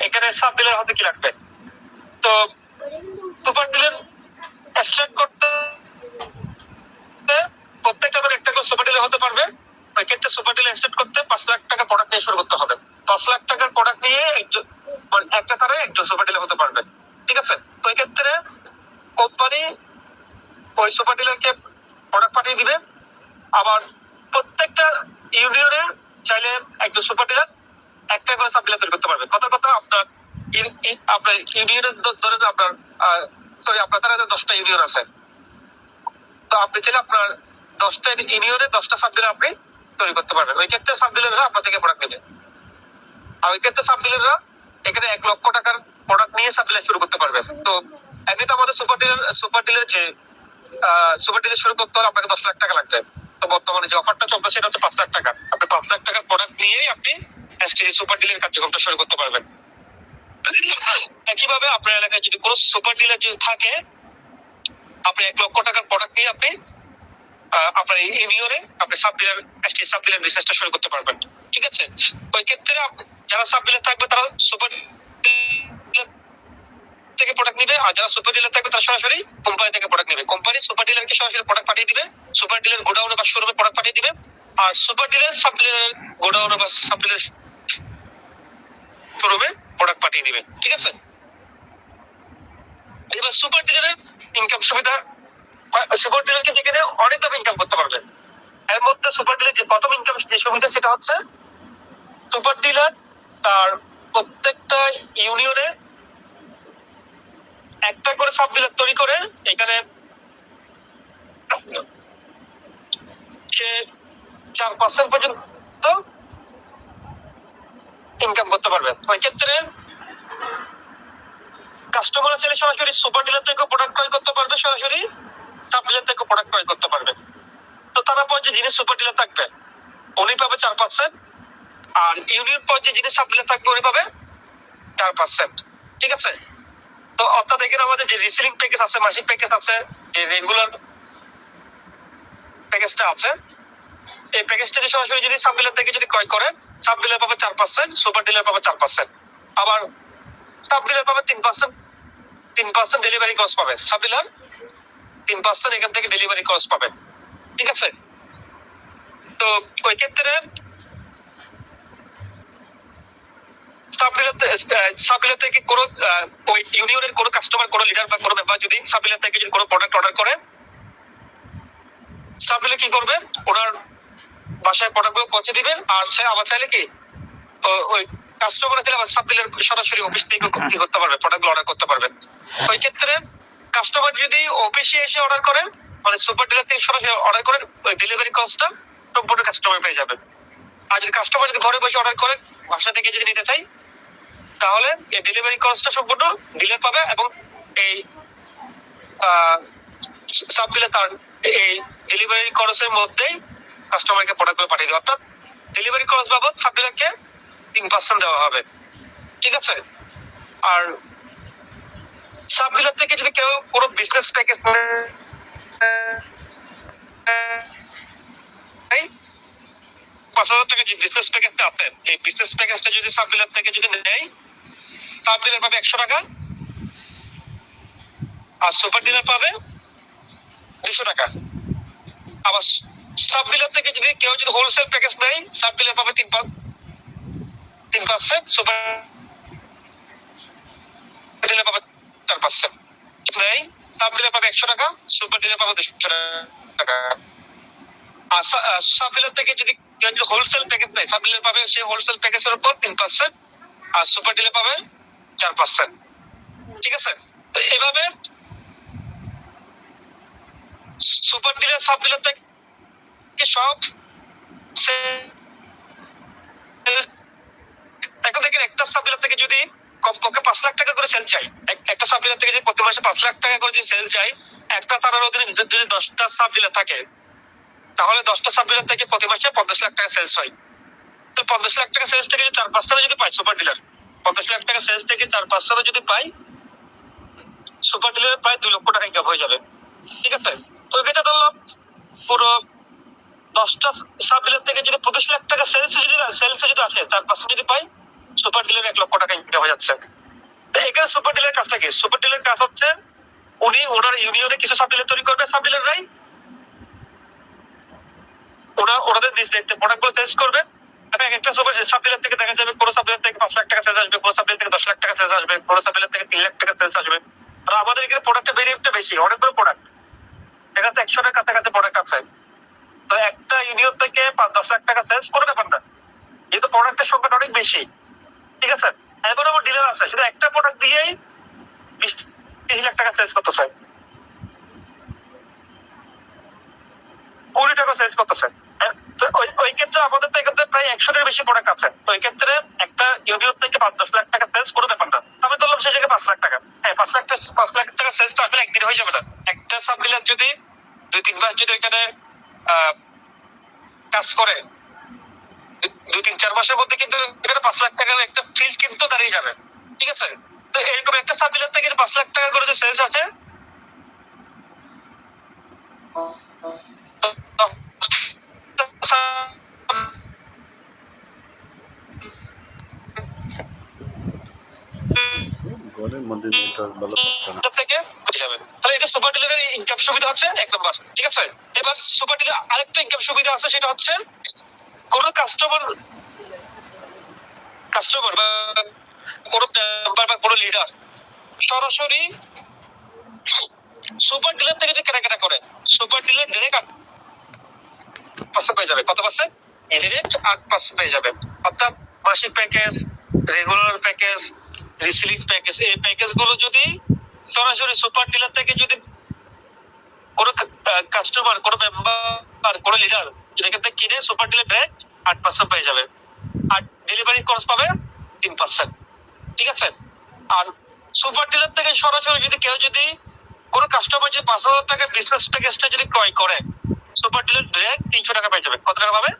এখানে সাব ডিলার হতে কি লাগবে। তো সুপার ডিলার স্টার্ট করতে প্রত্যেকটা একটা করে সুপার ডিলার হতে পারবে। ওই ক্ষেত্রে সুপার ডিলার স্টার্ট করতে 5 লাখ টাকা প্রোডাক্ট নিয়ে শুরু করতে হবে। 10 লাখ টাকার প্রোডাক্ট নিয়ে একটা তারা একজন সুপার ডিলার হতে পারবে, ঠিক আছে? তো এই ক্ষেত্রে কোম্পানি ওই সুপার ডিলারকে প্রোডাক্ট পাঠিয়ে দিবে। আবার প্রত্যেকটা ইউনিয়নে চাইলে একজন সুপার ডিলার একটা করে সাব ডিলার তৈরি করতে পারবে। কথা আপনার ইউনিয়নের ধরেন আপনার আপনার তারা 10টা ইউনিয়ন আছে, তো আপনি চাইলে আপনার 10টা ইউনিয়নে 10টা সাব ডিলার আপনি তৈরি করতে পারবেন। ওই ক্ষেত্রে সাব ডিলাররা আপনার থেকে প্রোডাক্ট নেবে। আর ওই ক্ষেত্রে সাব ডিলাররা এখানে 1 লক্ষ টাকার প্রোডাক্ট নিয়ে সাব ডিলার শুরু করতে পারবে। তো এমনি তো আমাদের সুপার ডিলার যে সুপার ডিলার শুরু করতে হলে আপনাকে 10 লাখ টাকা লাগবে। তো বর্তমানে যে অফারটা চলছে সেটা হচ্ছে 5 লাখ টাকা। আপনি 5 লাখ টাকার প্রোডাক্ট নিয়েই আপনি সুপার ডিলার কার্যক্রমটা শুরু করতে পারবেন। একইভাবে আপনার এলাকায় যদি কোনো সুপার ডিলার যদি থাকে, আপনি 1 লক্ষ টাকার প্রোডাক্ট নিয়ে আপনি আপনার ইউনিয়নে আপনি সাব ডিলার বিজনেসটা শুরু করতে পারবেন, ঠিক আছে? ওই ক্ষেত্রে যারা সাব ডিলার থাকবে তারা সুপার থেকে প্রোডাক্ট নিবে, আর যারা সুপার ডিলার থাকবে তারা সরাসরি কোম্পানি থেকে প্রোডাক্ট নেবে। কোম্পানি সুপার ডিলারকে সরাসরি প্রোডাক্ট পাঠিয়ে দিবে, সুপার ডিলার গোডাউনে বা শোরুমে প্রোডাক্ট পাঠিয়ে দিবে। আর সুপার ডিলার সাব ডিলারের গোডাউন বা সাব ডিলার শোরুমে প্রোডাক্ট পাঠিয়ে দিবে। ঠিক আছে, এবার সুপার ডিলারের ইনকাম সুবিধা, সুপার ডিলার কিন্তু এখানে অনেকভাবে ইনকাম করতে পারবে। এর মধ্যে সুপার ডিলার যে প্রথম ইনকাম যে সুবিধা সেটা হচ্ছে সুপার ডিলার তার প্রত্যেকটা ইউনিয়নে একটা করে সাব ডিলার তৈরি করে এখানে সে 4% পর্যন্ত ইনকাম করতে পারবে। ওই ক্ষেত্রে কাস্টমার চাইলে সরাসরি সুপার ডিলার থেকে প্রোডাক্ট ক্রয় করতে পারবে, সরাসরি সাব ডিলার থেকে প্রোডাক্ট ক্রয় করতে পারবে। তো তারা পর্যায়ে যিনি সুপার ডিলার থাকবে উনি পাবে 4%, আর ইউনিয়ন পর্যায়ে যিনি সাব ডিলার থাকবে উনি পাবে 4%। ঠিক আছে, তো অর্থাৎ এখানে আমাদের যে রিসেলিং প্যাকেজ আছে, মাসিক প্যাকেজ আছে, যে রেগুলার প্যাকেজটা আছে, এই প্যাকেজটা সরাসরি যদি সাব ডিলার থেকে যদি ক্রয় করে সাব ডিলার পাবে 4%, সুপার ডিলার পাবে 4%, আবার সাব ডিলার পাবে 3% ডেলিভারি কস্ট পাবে, সাব ডিলার 3% এখান থেকে ডেলিভারি কস্ট পাবে। ঠিক আছে, তো ওই ক্ষেত্রে সাব ডিলার থেকে কোনো ওই ইউনিয়নের কোনো কাস্টমার, কোনো লিডার বা কোনো মেম্বার যদি সাব ডিলার থেকে যদি কোনো প্রোডাক্ট অর্ডার করে, সাব ডিলার কি করবে, ওনার বাসায় প্রোডাক্টগুলো পৌঁছে দিবে। আর সে আবার চাইলে কি ওই কাস্টমার চাইলে আবার সাব ডিলার সরাসরি অফিস থেকে কি করতে পারবে, প্রোডাক্টগুলো অর্ডার করতে পারবে। ওই ক্ষেত্রে কাস্টমার যদি অফিসে এসে অর্ডার করেন, মানে সুপার ডিলার থেকে সরাসরি অর্ডার করেন, ওই ডেলিভারি কস্টটা সম্পূর্ণ কাস্টমার পেয়ে যাবে। আর যদি কাস্টমার যদি ঘরে বসে অর্ডার করে, বাসা থেকে যদি নিতে চাই, তাহলে এই ডেলিভারি কস্টটা সম্পূর্ণ ডিলার পাবে, এবং এই সাব ডিলার তার এই ডেলিভারি খরচের মধ্যেই কাস্টমারকে প্রোডাক্টগুলো পাঠিয়ে দেবে। অর্থাৎ ডেলিভারি খরচ বাবদ সাব ডিলারকে 3% দেওয়া হবে। ঠিক আছে, আর সাব ডিলার থেকে যদি কেউ কোনো বিজনেস প্যাকেজ 5,000 টাকা যে বিজনেস প্যাকেজটা আছে, এই বিজনেস প্যাকেজটা যদি সাব ডিলার থেকে যদি নেয়, সাব ডিলার পাবে 100 টাকা, আর সুপার ডিলার পাবে 200 টাকা। আবার সাব ডিলার থেকে যদি কেউ যদি হোলসেল প্যাকেজ নেয়, সাব ডিলার পাবে 3%, সুপার ডিলার পাবে 4%। নেই, সাব ডিলার পাবে 100 টাকা, সুপার ডিলার পাবে 200 টাকা। আর সাব ডিলার থেকে যদি কেউ যদি হোলসেল প্যাকেজ নেয়, সাব ডিলার পাবে সেই হোলসেল প্যাকেজের উপর 3%, আর সুপার ডিলার পাবে 4%। ঠিক আছে, তো এইভাবে সুপার ডিলার সাব ডিলার থেকে সব এখন দেখেন একটা সাব ডিলার থেকে যদি কমপক্ষে 5 লাখ টাকা করে সেল চাই, একটা সাব ডিলার থেকে যদি প্রতি মাসে 5 লাখ টাকা করে যদি সেল চাই, একটা তারার অধীনে যদি 10টা সাব ডিলার থাকে, তাহলে 10টা সাব ডিলার থেকে প্রতি মাসে 50 লাখ টাকা সেলস হয়। তো 50 লাখ টাকা সেলস থেকে 4-5 যদি পাই সুপার ডিলার, 50 লাখ টাকা সেলস থেকে 4-5 যদি পাই, সুপার ডিলার প্রায় 2 লক্ষ টাকা ইনকাম হয়ে যাবে। ঠিক আছে, তো এটা ধরলাম পুরো 10টা সাব ডিলার থেকে যদি 25 লাখ টাকা সেলস যদি আসে, 4% যদি পাই, সুপার ডিলার 1 লক্ষ টাকা ইনকাম হয়ে যাচ্ছে। এখানে সুপার ডিলার কাজটা কি? সুপার ডিলার কাজ হচ্ছে উনি ওনার ইউনিয়নে কিছু সাব ডিলার তৈরি করবে, সাব ডিলাররাই ওনাদের নিজ দায়িত্বে প্রোডাক্টগুলো সেলস করবে। এবং একটা সাব ডিলার থেকে দেখা যাবে কোনো সাব ডিলার থেকে 5 লাখ টাকা সেলস আসবে, কোনো সাব ডিলার থেকে 10 লাখ টাকা সেলস আসবে, কোনো সাব ডিলার থেকে 3 লাখ টাকা সেলস আসবে। আর আমাদের এখানে প্রোডাক্টের ভেরিয়েন্টটা বেশি, অনেকগুলো প্রোডাক্ট, দেখা যাচ্ছে 100-এর কাছাকাছি প্রোডাক্ট আছে। তো একটা ইউনিয়ন থেকে 5-10 লাখ টাকা সেলস কোনো ব্যাপার না, যেহেতু প্রোডাক্টের সংখ্যাটা অনেক বেশি। ঠিক আছে, এবার আমার ডিলার আছে শুধু একটা প্রোডাক্ট দিয়েই 20-30 লাখ টাকা সেলস করতে চাই, 20 টাকা সেলস করতেছে। ওই ক্ষেত্রে আমাদের তো এক্ষেত্রে প্রায় 100-এর বেশি প্রোডাক্ট আছে। তো ওই ক্ষেত্রে একটা ইউনিয়ন থেকে 5-10 লাখ টাকা সেলস কোনো ব্যাপার না। আমি ধরলাম সেই জায়গায় 5 লাখ টাকা, হ্যাঁ 5 লাখ টাকা সেলস তো আসলে একদিন হয়ে যাবে না। একটা সাব ডিলার যদি 2-3 মাস যদি ওইখানে কাজ করে, 2-3-4 মাসের মধ্যে কিন্তু এখানে 5 লাখ টাকার একটা ফিল্ড কিন্তু দাঁড়িয়ে যাবে। ঠিক আছে, তো এরকম একটা সাব ডিলার থেকে 5 লাখ টাকা করে যে সেলস আছে, ঘরের মধ্যে নেটওয়ার্ক ভালো পাচ্ছে না। থেকে বুঝে যাবে। তাহলে এটা সুপার ডিলারের ইনকাম সুবিধা হচ্ছে 1 নম্বর, ঠিক আছে। এবার সুপার ডিলার আরেকটা ইনকাম সুবিধা আছে, সেটা হচ্ছে কোন কাস্টমার বা কোন মেম্বার বা কোন লিডার সরাসরি সুপার ডিলার থেকে যে কেনাকাটা করে, সুপার ডিলার ডাইরেক্ট 8% পেয়ে যাবে। কত পার্সেন্ট? ডাইরেক্ট 8% পেয়ে যাবে। অর্থাৎ মাসিক package, regular package, reselling package, এই প্যাকেজ গুলো যদি সরাসরি সুপার ডিলার থেকে যদি কোন কাস্টমার, কোন মেম্বার, কোন লিডার যদি এখান থেকে কিনে, সুপার ডিলার ডাইরেক্ট 8% পেয়ে যাবে। আর ডেলিভারি কস্ট পাবে 3%, ঠিক আছে। আর সুপার ডিলার থেকে সরাসরি যদি কেউ যদি কোন কাস্টমার যদি 5,000 টাকা বিজনেস প্যাকেজটা যদি ক্রয় করে, সুপার ডিলার ডাইরেক্ট 300 টাকা পেয়ে যাবে। কত টাকা পাবে?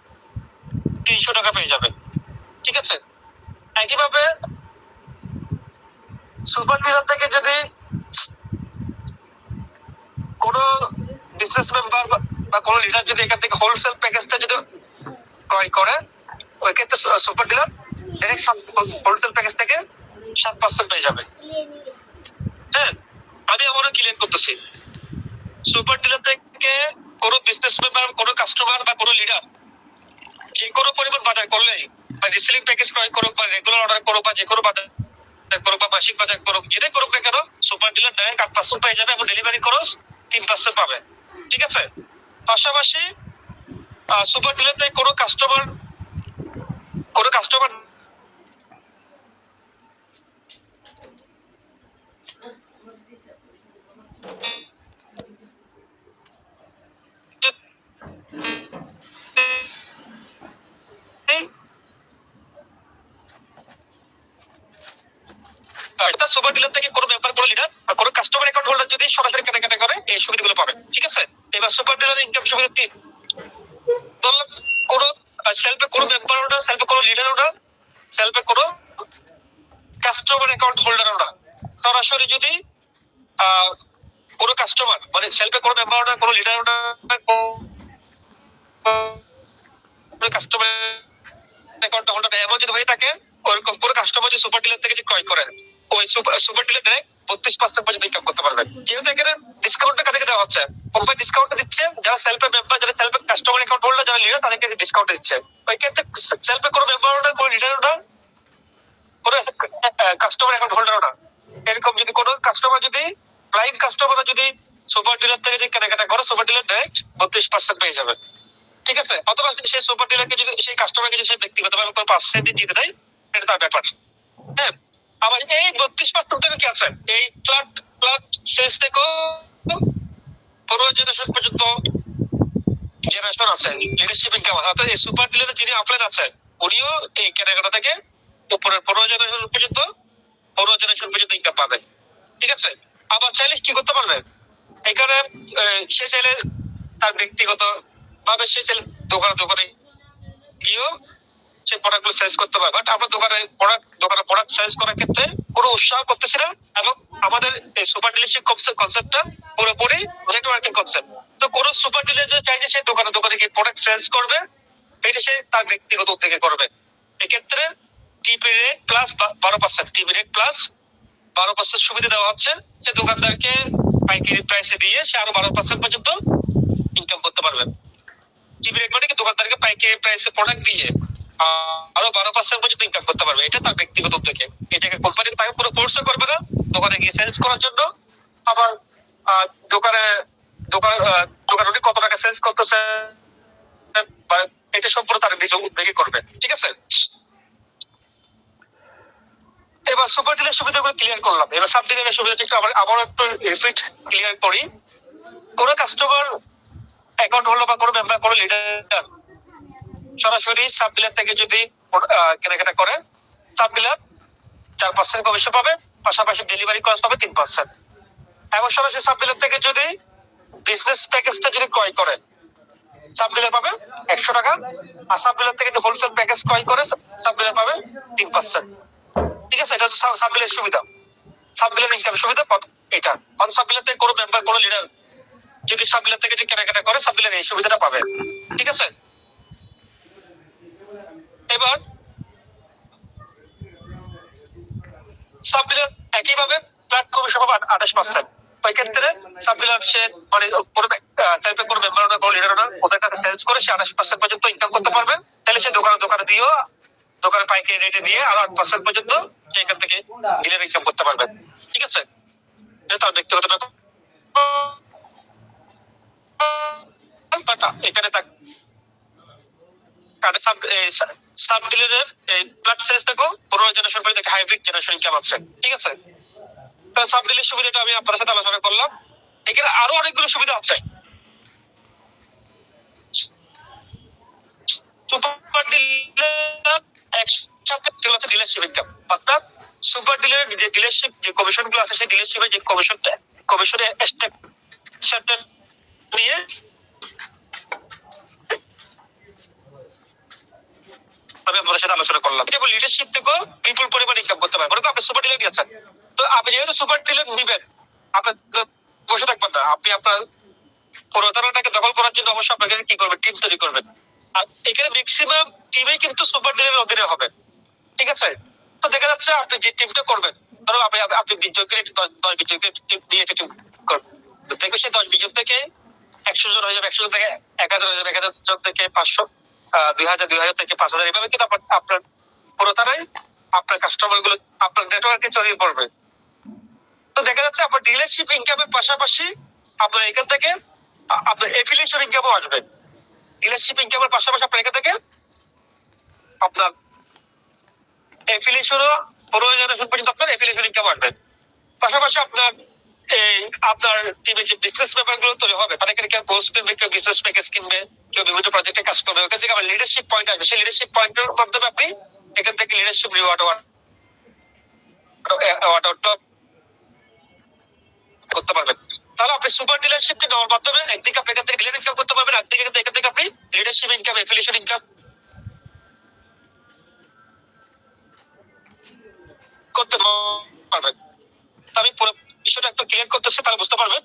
300 টাকা পেয়ে যাবে, ঠিক আছে। একইভাবে সুপার ডিলার থেকে যদি কোন বিজনেস মেম্বার বা কোন লিডার যদি এখান থেকে হোলসেল প্যাকেজটা যদি ক্রয় করে, ওই ক্ষেত্রে super dealer direct wholesale package থেকে 7% পেয়ে যাবে। হ্যাঁ, আমি আবারও ক্লিয়ার করতেছি, সুপার ডিলার থেকে কোন বিজনেস মেম্বার, কোন কাস্টমার বা কোন লিডার যে কোনো পরিমাণ বাজার করলেই, বা রিসেলিং প্যাকেজ ক্রয় করুক, বা রেগুলার অর্ডার করুক, বা যে কোনো বাজার করুক, বা মাসিক বাজার করুক, যেটাই করুক না কেন, সুপার ডিলার ডাইরেক্ট 8% পেয়ে যাবে এবং ডেলিভারি খরচ 3% পাবে, ঠিক আছে। পাশাপাশি সুপার ডিলার থেকে কোনো কাস্টমার সুপার ডিলার থেকে কোনো মেম্বার, কোনো লিডার বা কোনো কাস্টমার অ্যাকাউন্ট হোল্ডার যদি সরাসরি কেনাকাটা করে, এই সুবিধাগুলো পাবে, ঠিক আছে। এবার সুপার ডিলারের ইনকাম সুবিধা কি? ধরলাম কোনো সেলফে কোনো মেম্বার ওটা, সেলফে কোনো লিডার ওটা, সেলফে কোনো কাস্টমার অ্যাকাউন্ট হোল্ডার ওটা সরাসরি যদি কোনো কাস্টমার, মানে সেলফে কোনো মেম্বার ওটা, কোনো লিডার ওটা, কাস্টমার অ্যাকাউন্ট হোল্ডার এমন যদি হয়ে থাকে, ওইরকম কোনো কাস্টমার যদি সুপার ডিলার থেকে ক্রয় করেন, ওই সুপার ডিলার ডাইরেক্ট 32% পর্যন্ত ইনকাম করতে পারবেন। যেহেতু এখানে ডিসকাউন্টটা কাদেরকে দেওয়া হচ্ছে, কোম্পানি ডিসকাউন্ট দিচ্ছে যারা সেলফে মেম্বার, যারা সেলফে কাস্টমার অ্যাকাউন্ট হোল্ডার, যারা লিডার, তাদেরকে ডিসকাউন্ট দিচ্ছে। ওই ক্ষেত্রে সেলফে কোনো মেম্বার ওটা, কোনো লিডার ওটা, কোনো কাস্টমার অ্যাকাউন্ট হোল্ডার ওটা, এরকম যদি কোনো কাস্টমার যদি ক্লায়েন্ট কাস্টমার যদি সুপার ডিলার থেকে যদি কেনাকাটা করে, সুপার ডিলার ডাইরেক্ট 32% পেয়ে যাবে, ঠিক আছে। অথবা সেই সুপার ডিলারকে যদি সেই কাস্টমারকে যদি সেই ব্যক্তিগতভাবে কোনো পার্সেন্ট দিতে দেয়, এটা তার ব্যাপার। হ্যাঁ, আবার এই 32% থেকে কি আছে, এই ফ্ল্যাট সেলস থেকে পুরো জেনারেশন পর্যন্ত জেনারেশন আছে, লিডারশিপ ইনকাম। অর্থাৎ এই সুপার ডিলারের যিনি আপলাইন আছে, উনিও এই কেনাকাটা থেকে উপরের 15 জেনারেশন পর্যন্ত ইনকাম পাবে, ঠিক আছে। আবার চাইলে কি করতে পারবে, এখানে সে চাইলে তার ব্যক্তিগত ভাবে সে চাইলে দোকানে গিয়েও সে প্রোডাক্টগুলো সেলস করতে পারে। বাট আমরা দোকানে প্রোডাক্ট সেলস করার ক্ষেত্রে কোনো উৎসাহ করতেছি না, এবং আমাদের এই সুপার ডিলারশিপ কনসেপ্টটা পুরোপুরি নেটওয়ার্কিং কনসেপ্ট। তো কোনো সুপার ডিলার যদি চাইলে সে দোকানে গিয়ে প্রোডাক্ট সেলস করবে, এটা সে তার ব্যক্তিগত উদ্যোগে করবে। এক্ষেত্রে টিপি রেট প্লাস 12%, টিপি রেট প্লাস 12% সুবিধা দেওয়া হচ্ছে। সে দোকানদারকে পাইকারি প্রাইসে দিয়ে সে আরো 12% পর্যন্ত ইনকাম করতে পারবে। টিপি রেট মানে কি, দোকানদারকে পাইকারি প্রাইসে প্রোডাক্ট দিয়ে আরো 12% পর্যন্ত ইনকাম করতে পারবে। এটা তার ব্যক্তিগত উদ্যোগে, এটাকে কোম্পানি তাকে পুরো ফোর্স করবে না দোকানে গিয়ে সেলস করার জন্য। আবার দোকানে উনি কত টাকা সেলস করতেছে, এটা সম্পূর্ণ তার নিজ উদ্যোগে করবে, ঠিক আছে। এবার সুপার ডিলার সুবিধাগুলো ক্লিয়ার করলাম। এবার সাব ডিলারের সুবিধাটা একটু আবার একটু রিপিট ক্লিয়ার করি। কোনো কাস্টমার অ্যাকাউন্ট হলো বা কোনো মেম্বার, কোনো লিডার সরাসরি সাব ডিলার থেকে যদি কেনাকাটা করে, সাব ডিলার 4% কমিশন পাবে, পাশাপাশি ডেলিভারি কস্ট পাবে 3%। এবং সরাসরি সাব ডিলার থেকে যদি বিজনেস প্যাকেজটা যদি ক্রয় করে, সাব ডিলার পাবে 100 টাকা। আর সাব ডিলার থেকে যদি হোলসেল প্যাকেজ ক্রয় করে, সাব ডিলার পাবে 3%, ঠিক আছে। এটা হচ্ছে সাব ডিলার সুবিধা, সাব ডিলার ইনকাম সুবিধা এটা। সাব ডিলার থেকে কোনো মেম্বার, কোনো লিডার যদি সাব ডিলার থেকে যদি কেনাকাটা করে, সাব ডিলার এই সুবিধাটা পাবে, ঠিক আছে। এবার সাব ডিলার একইভাবে ফ্ল্যাট কমিশন পাবে 28%। ওই ক্ষেত্রে সাব ডিলার সে মানে সেলফে কোনো মেম্বার ওনার কোনো লিডার ওনার ওদের কাছে সেলস করে সে 28% পর্যন্ত ইনকাম করতে পারবে। তাহলে সে দোকানে দিয়েও দোকানে পাইকারি রেটে দিয়ে আরো 8% পর্যন্ত সে এখান থেকে ডিলার ইনকাম করতে পারবে। ঠিক আছে, এটা তার ব্যক্তিগত ব্যাপার। এখানে সাব ডিলারের প্লাট সেলস দেখো পুরো জেনারেশন করে দেখে হাইব্রিড জেনারেশন ইনকাম আছে। ঠিক আছে, তো সাব ডিলার সুবিধাটা আমি আপনার সাথে আলোচনা করলাম। এখানে আরো অনেকগুলো সুবিধা আছে। সুপার ডিলার একসাথে হচ্ছে ডিলারশিপ ইনকাম, অর্থাৎ সুপার ডিলার যে ডিলারশিপ যে কমিশন গুলো আছে সেই ডিলারশিপের যে কমিশনের স্ট্রাকচারটা নিয়ে আমি আপনাদের সাথে আলোচনা করলাম। এটা লিডারশিপ থেকেও বিপুল পরিমাণ ইনকাম করতে পারবেন। মনে করেন আপনি সুপার ডিলার নিয়েছেন, তো আপনি যেহেতু সুপার ডিলার নিবেন আপনার বসে থাকবেন না, আপনি আপনার প্রতারণাটাকে দখল করার জন্য অবশ্যই আপনাকে কি করবেন, টিম তৈরি করবেন। আর এখানে ম্যাক্সিমাম টিমই কিন্তু সুপার ডিলারের অধীনে হবে। ঠিক আছে, তো দেখা যাচ্ছে আপনি যে টিমটা করবেন, ধরো আপনি 20 জনকে 10-20 জনকে নিয়ে একটা টিম করবেন, দেখবে সে 10-20 জন থেকে 100 জন হয়ে যাবে, 100 জন থেকে 1000 হয়ে যাবে, 1000 জন থেকে 500, 2000 থেকে 5000, এভাবে কিন্তু আপনার প্রতারণায় আপনার কাস্টমার গুলো আপনার নেটওয়ার্কে ছড়িয়ে পড়বে। তো দেখা যাচ্ছে আপনার ডিলারশিপ ইনকামের পাশাপাশি আপনার এখান থেকে আপনার এফিলিয়েশন ইনকামও আসবে। ডিলারশিপ ইনকামের পাশাপাশি আপনার এখান থেকে আপনার এফিলিয়েশনও পুরো জেনারেশন পর্যন্ত আপনার এফিলিয়েশন ইনকাম আসবে। পাশাপাশি আপনার আপনার টিমে যে বিজনেস ব্যাপার গুলো তৈরি হবে, মানে এখানে কেউ কোর্স কিনবে, কেউ বিজনেস প্যাকেজ কিনবে, কেউ বিভিন্ন প্রজেক্টে কাজ করবে, ওখান থেকে আমার লিডারশিপ পয়েন্ট আসবে। সেই লিডারশিপ পয়েন্টের মাধ্যমে আপনি এখান থেকে লিডারশিপ রিওয়ার্ড করতে পারবেন। তাহলে আপনি সুপার ডিলারশিপকে নেওয়ার মাধ্যমে একদিকে আপনি এখান থেকে ডিলার ইনকাম করতে পারবেন, একদিকে এখান থেকে আপনি লিডারশিপ ইনকাম, এফিলিয়েশন ইনকাম করতে পারবেন। আমি পুরো বিষয়টা একটু ক্লিয়ার করতেছি, তাহলে বুঝতে পারবেন।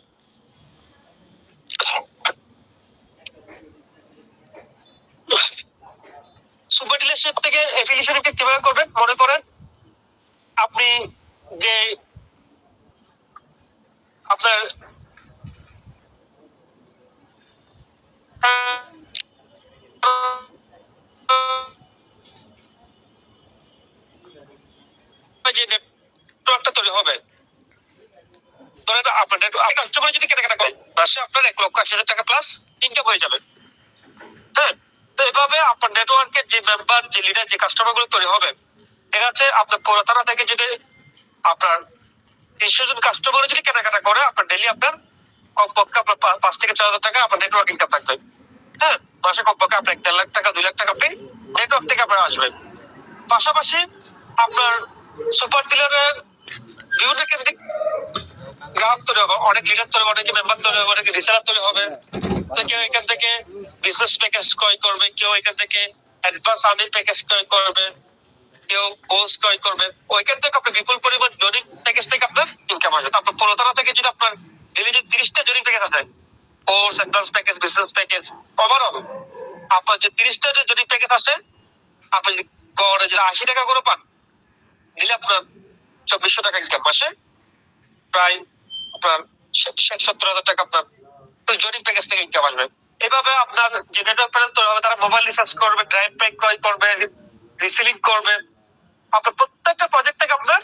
সুপার ডিলারশিপ থেকে এফিলিয়েশন কিভাবে করবেন? মনে করেন আপনি যে আপনার যে নেটওয়ার্কটা তৈরি হবে, ধরেন আপনার কাস্টমার যদি কেনাকাটা করেন মাসে আপনার 1,80,000 টাকা প্লাস ইনকাম হয়ে যাবে। হ্যাঁ, তো এভাবে আপনার নেটওয়ার্কের যে মেম্বার, যে লিডার, যে কাস্টমার গুলো তৈরি হবে, ঠিক আছে, আপনার পুরাতনা থেকে যদি আপনার 300 জন কাস্টমার যদি কেনাকাটা করে, আপনার ডেইলি আপনার কমপক্ষে আপনার 5 থেকে 4,000 টাকা আপনার নেটওয়ার্ক ইনকাম থাকবে। হ্যাঁ, মাসে কমপক্ষে আপনার 1.5 লাখ টাকা, 2 লাখ টাকা আপনি নেটওয়ার্ক থেকে আপনার আসবে। পাশাপাশি আপনার সুপার ডিলারের বিভিন্ন কেন্দ্রিক গ্রাহক তৈরি হবে, অনেক লিডার তৈরি হবে, অনেক মেম্বার তৈরি হবে, অনেক রিসেলার তৈরি হবে। তো কেউ এখান থেকে বিজনেস প্যাকেজ ক্রয় করবে, কেউ এখান থেকে অ্যাডভান্স আর্নিং প্যাকেজ ক্রয় করবে, কেউ কোর্স ক্রয় করবে। ওইখান থেকে আপনি বিপুল পরিমাণ জরিপ প্যাকেজ থেকে আপনার ইনকাম আসবে। আপনার পুরোতলা থেকে যদি আপনার ডেলি যদি 30টা জরিপ প্যাকেজ আছে, course, advance package, business package, overall আপনার যে 30টা যে জরিপ প্যাকেজ আছে, আপনি যদি গড়ে যদি 80 টাকা করে পান, দিলে আপনার 2400 টাকা ইনকাম মাসে, প্রায় আপনার 70,000 টাকা আপনার ওই জরিপ প্যাকেজ থেকে ইনকাম আসবে। এভাবে আপনার যে নেটওয়ার্ক প্যানেল তৈরি হবে, তারা মোবাইল রিচার্জ করবে, ড্রাইভ প্যাক ক্রয় করবে, রিসেলিং করবে। আপনার প্রত্যেকটা প্রজেক্ট থেকে আপনার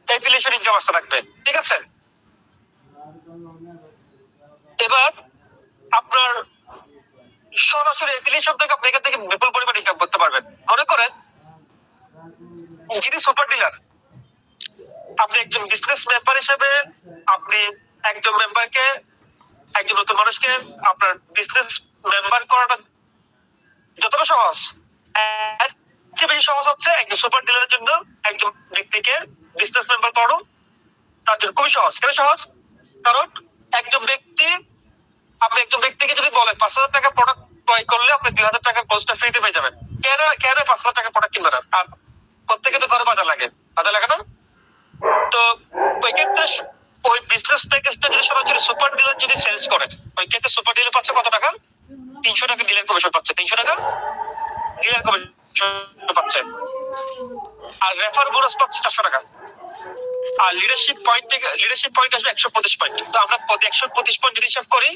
এফিলিয়েশন ইনকাম আসতে থাকবে। ঠিক আছে, এবার আপনার সরাসরি এফিলিয়েশন থেকে আপনি এখান থেকে বিপুল পরিমাণ ইনকাম করতে পারবেন। মনে করেন যিনি সুপার ডিলার, আপনি একজন বিজনেস মেম্বার হিসেবে আপনি একজন মেম্বারকে, একজন নতুন মানুষকে আপনার বিজনেস মেম্বার করাটা যতটা সহজ, সবচেয়ে বেশি সহজ হচ্ছে একজন সুপার ডিলারের জন্য একজন ব্যক্তিকে বিজনেস মেম্বার করানো তার জন্য খুবই সহজ। কেন সহজ? কারণ একজন ব্যক্তি, আপনি একজন ব্যক্তিকে যদি বলেন 5,000 টাকা প্রোডাক্ট ক্রয় করলে আপনি 2,000 টাকা কোর্সটা ফ্রিতে পেয়ে যাবেন, কেন 5,000 টাকা প্রোডাক্ট কিনবেন? আর প্রত্যেকে তো ঘরে বাজার লাগে না? তো ওই ক্ষেত্রে ওই বিজনেস প্যাকেজটা যদি সরাসরি সুপার ডিলার যদি সেলস করে, ওই ক্ষেত্রে সুপার ডিলার পাচ্ছে কত টাকা? 300 টাকা ডিলার কমিশন পাচ্ছে, 300 টাকা ডিলার কমিশন পাচ্ছে, আর রেফার বোনাস পাচ্ছে 400 টাকা। আর লিডারশিপ পয়েন্ট আসবে 125 পয়েন্ট। তো আমরা 125 পয়েন্ট যদি হিসাব করি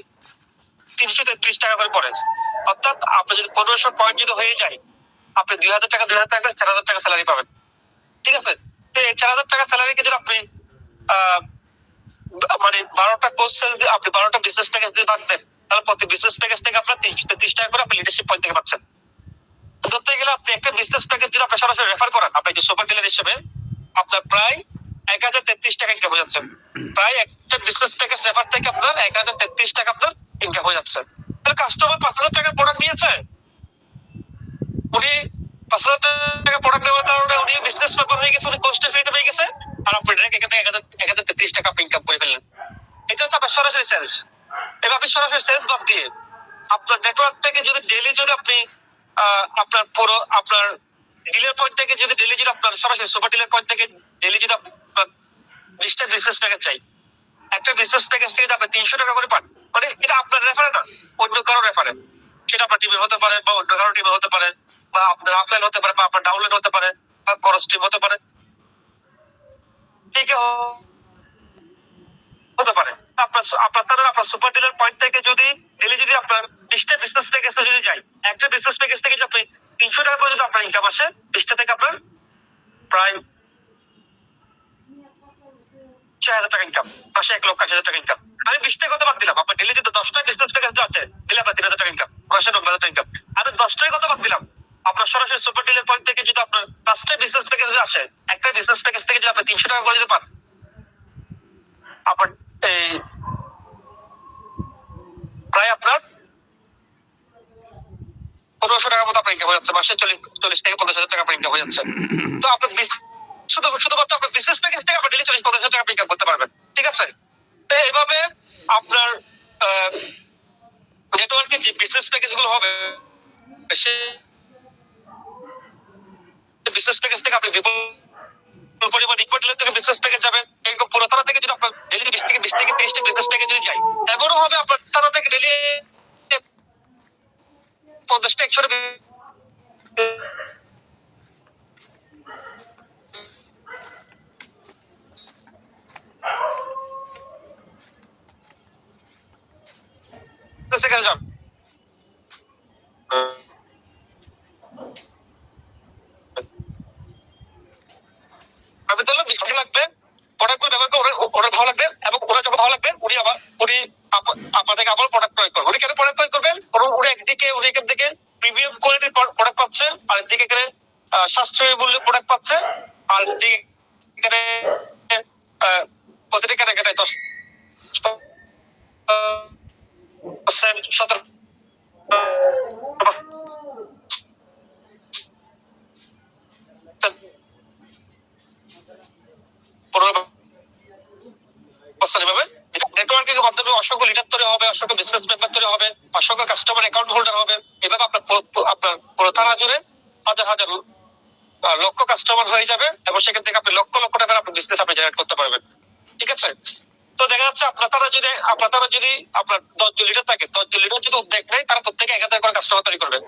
333 টাকা করে পড়ে। অর্থাৎ আপনি যদি 1500 পয়েন্ট যদি হয়ে যায়, আপনি 2000 টাকা 4000 টাকা স্যালারি পাবেন। ঠিক আছে, তো এই 4000 টাকা স্যালারিকে যদি আপনি মানে 12টা কোর্স সেল দিয়ে আপনি 12টা বিজনেস প্যাকেজ দিয়ে ভাগ দেন, তাহলে প্রতি বিজনেস প্যাকেজ থেকে আপনার 330 টাকা করে আপনি লিডারশিপ পয়েন্ট থেকে পাচ্ছেন। ধরতে গেলে আপনি একটা বিজনেস প্যাকেজ যদি আপনি সরাসরি রেফার করেন, আপনি যে সুপার ডিলার হিসেবে আপনার প্রায় 1033 টাকা ইনকাম হয়ে যাচ্ছে। প্রায় একটা বিজনেস প্যাকেজ রেফার থেকে আপনার 1033 টাকা আপনার ইনকাম হয়ে যাচ্ছে। তাহলে কাস্টমার 5000 টাকার প্রোডাক্ট নিয়েছে, উনি 5000 টাকা প্রোডাক্ট নেওয়ার কারণে উনি বিজনেস পেপার হয়ে গেছে, উনি কোস্টে ফ্রিতে পেয়ে গেছে, আর আপনি ডাইরেক্ট এখান থেকে 1033 টাকা আপনি ইনকাম করে ফেললেন। এটা হচ্ছে আপনার সরাসরি সেলস। এবার আপনি সরাসরি সেলস বাদ দিয়ে আপনার নেটওয়ার্ক থেকে যদি ডেইলি যদি আপনি আপনার পুরো আপনার ডিলার পয়েন্ট থেকে যদি ডেইলি যদি আপনার সরাসরি সুপার ডিলার পয়েন্ট থেকে ডেইলি যদি আপনার 20টা বিজনেস প্যাকেজ চাই, একটা বিজনেস প্যাকেজ থেকে আপনি 300 টাকা করে পান, মানে এটা আপনার রেফারে না, অন্য কারো রেফারে। সেটা আপনার টিমে হতে পারে বা অন্য কারো টিমে হতে পারে, বা আপনার অফলাইন হতে পারে, বা আপনার ডাউনলাইন হতে পারে, বা ক্রস টিম হতে পারে, ঠিক হতে পারে। আপনার সুপার ডিলার পয়েন্ট থেকে যদি ডেলি যদি আপনার 20টা বিজনেস প্যাকেজ যদি যাই, একটা বিজনেস প্যাকেজ থেকে যদি আপনি 300 টাকা করে যদি আপনার ইনকাম আসে, 20টা থেকে আপনার প্রায় 6000 টাকা ইনকাম, মাসে 1,80,000 টাকা ইনকাম। আমি 20টা কথা বাদ দিলাম, আপনার ডেলি যদি 10টা বিজনেস প্যাকেজ আছে, তাহলে আপনার 3000 টাকা ইনকাম, মাসে 90,000 টাকা ইনকাম। আমি 10টাই কথা বাদ দিলাম, আপনার সরাসরি সুপার ডিলার পয়েন্ট থেকে যদি আপনার 5টা বিজনেস প্যাকেজ আসে, একটা বিজনেস প্যাকেজ থেকে যদি আপনি 300 টাকা করে যদি পান, আপনার এই প্রায় আপনার 1500 টাকার মতো আপনার ইনকাম হয়ে যাচ্ছে, মাসে 40 থেকে 50,000 টাকা আপনার ইনকাম হয়ে যাচ্ছে। তো আপনার শুধুমাত্র আপনার বিজনেস প্যাকেজ থেকে আপনি ডেলি 40-50,000 টাকা ইনকাম করতে পারবেন। ঠিক আছে, তো এইভাবে আপনার নেটওয়ার্কে যে বিজনেস প্যাকেজ গুলো হবে, সেই বিজনেস প্যাকেজ থেকে আপনি বিপুল পরিমাণ ইকুইটি থেকে বিজনেস প্যাকেজ যাবে। এরকম পুরোনো থেকে যদি আপনার ডেলি 20 থেকে 30টা বিজনেস প্যাকেজ যদি যাই, এমনও হবে আপনার তারা থেকে ডেলি 50টা 100টা সেখানে যান। আমি বললাম 20 টাকা লাগবে, প্রোডাক্ট গুলো ব্যবহার করে ওরা ভালো লাগবে, এবং ওরা যখন ভালো লাগবে উনি আপনাদেরকে আবার প্রোডাক্ট ক্রয় করবেন। উনি কেন প্রোডাক্ট ক্রয় করবেন? উনি এখান থেকে প্রিমিয়াম কোয়ালিটির প্রোডাক্ট পাচ্ছে, আর একদিকে এখানে সাশ্রয়ী মূল্যে প্রোডাক্ট পাচ্ছে, আর একদিকে এখানে প্রতিটি কেনাকাটায় 10% 15% নেটওয়ার্কিং এর মাধ্যমে অসংখ্য লিডার তৈরি হবে, অসংখ্য বিজনেস মেম্বার তৈরি হবে, অসংখ্য কাস্টমার অ্যাকাউন্ট হোল্ডার হবে। এভাবে আপনার পুরো থানা জুড়ে হাজার হাজার লক্ষ কাস্টমার হয়ে যাবে, এবং সেখান থেকে আপনি লক্ষ লক্ষ টাকার আপনি বিজনেস আপনি জেনারেট করতে পারবেন। ঠিক আছে, তো দেখা যাচ্ছে আপনার যদি আপনার 10 জন লিডার থাকে, 10 জন লিডার যদি উদ্যোগ নেয়, তারা প্রত্যেকে 1000 করে কাস্টমার তৈরি করবে।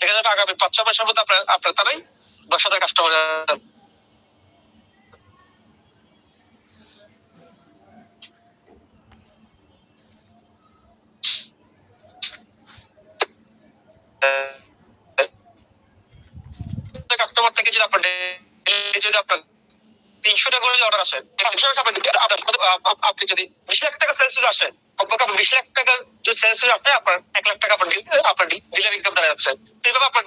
দেখা যাবে আগামী 5-6 মাসের মধ্যে আপনার তারাই 10,000 কাস্টমার। কাস্টমার থেকে যদি আপনার 300 টাকা করে অর্ডার আসে, আপনি যদি 20 লাখ টাকা সেলস আসে, কমপক্ষে 20 লাখ টাকার যদি সেলস আসে, আপনার 1 লাখ টাকা আপনার ডিলার ইনকাম দাঁড়া যাচ্ছে। এইভাবে আপনার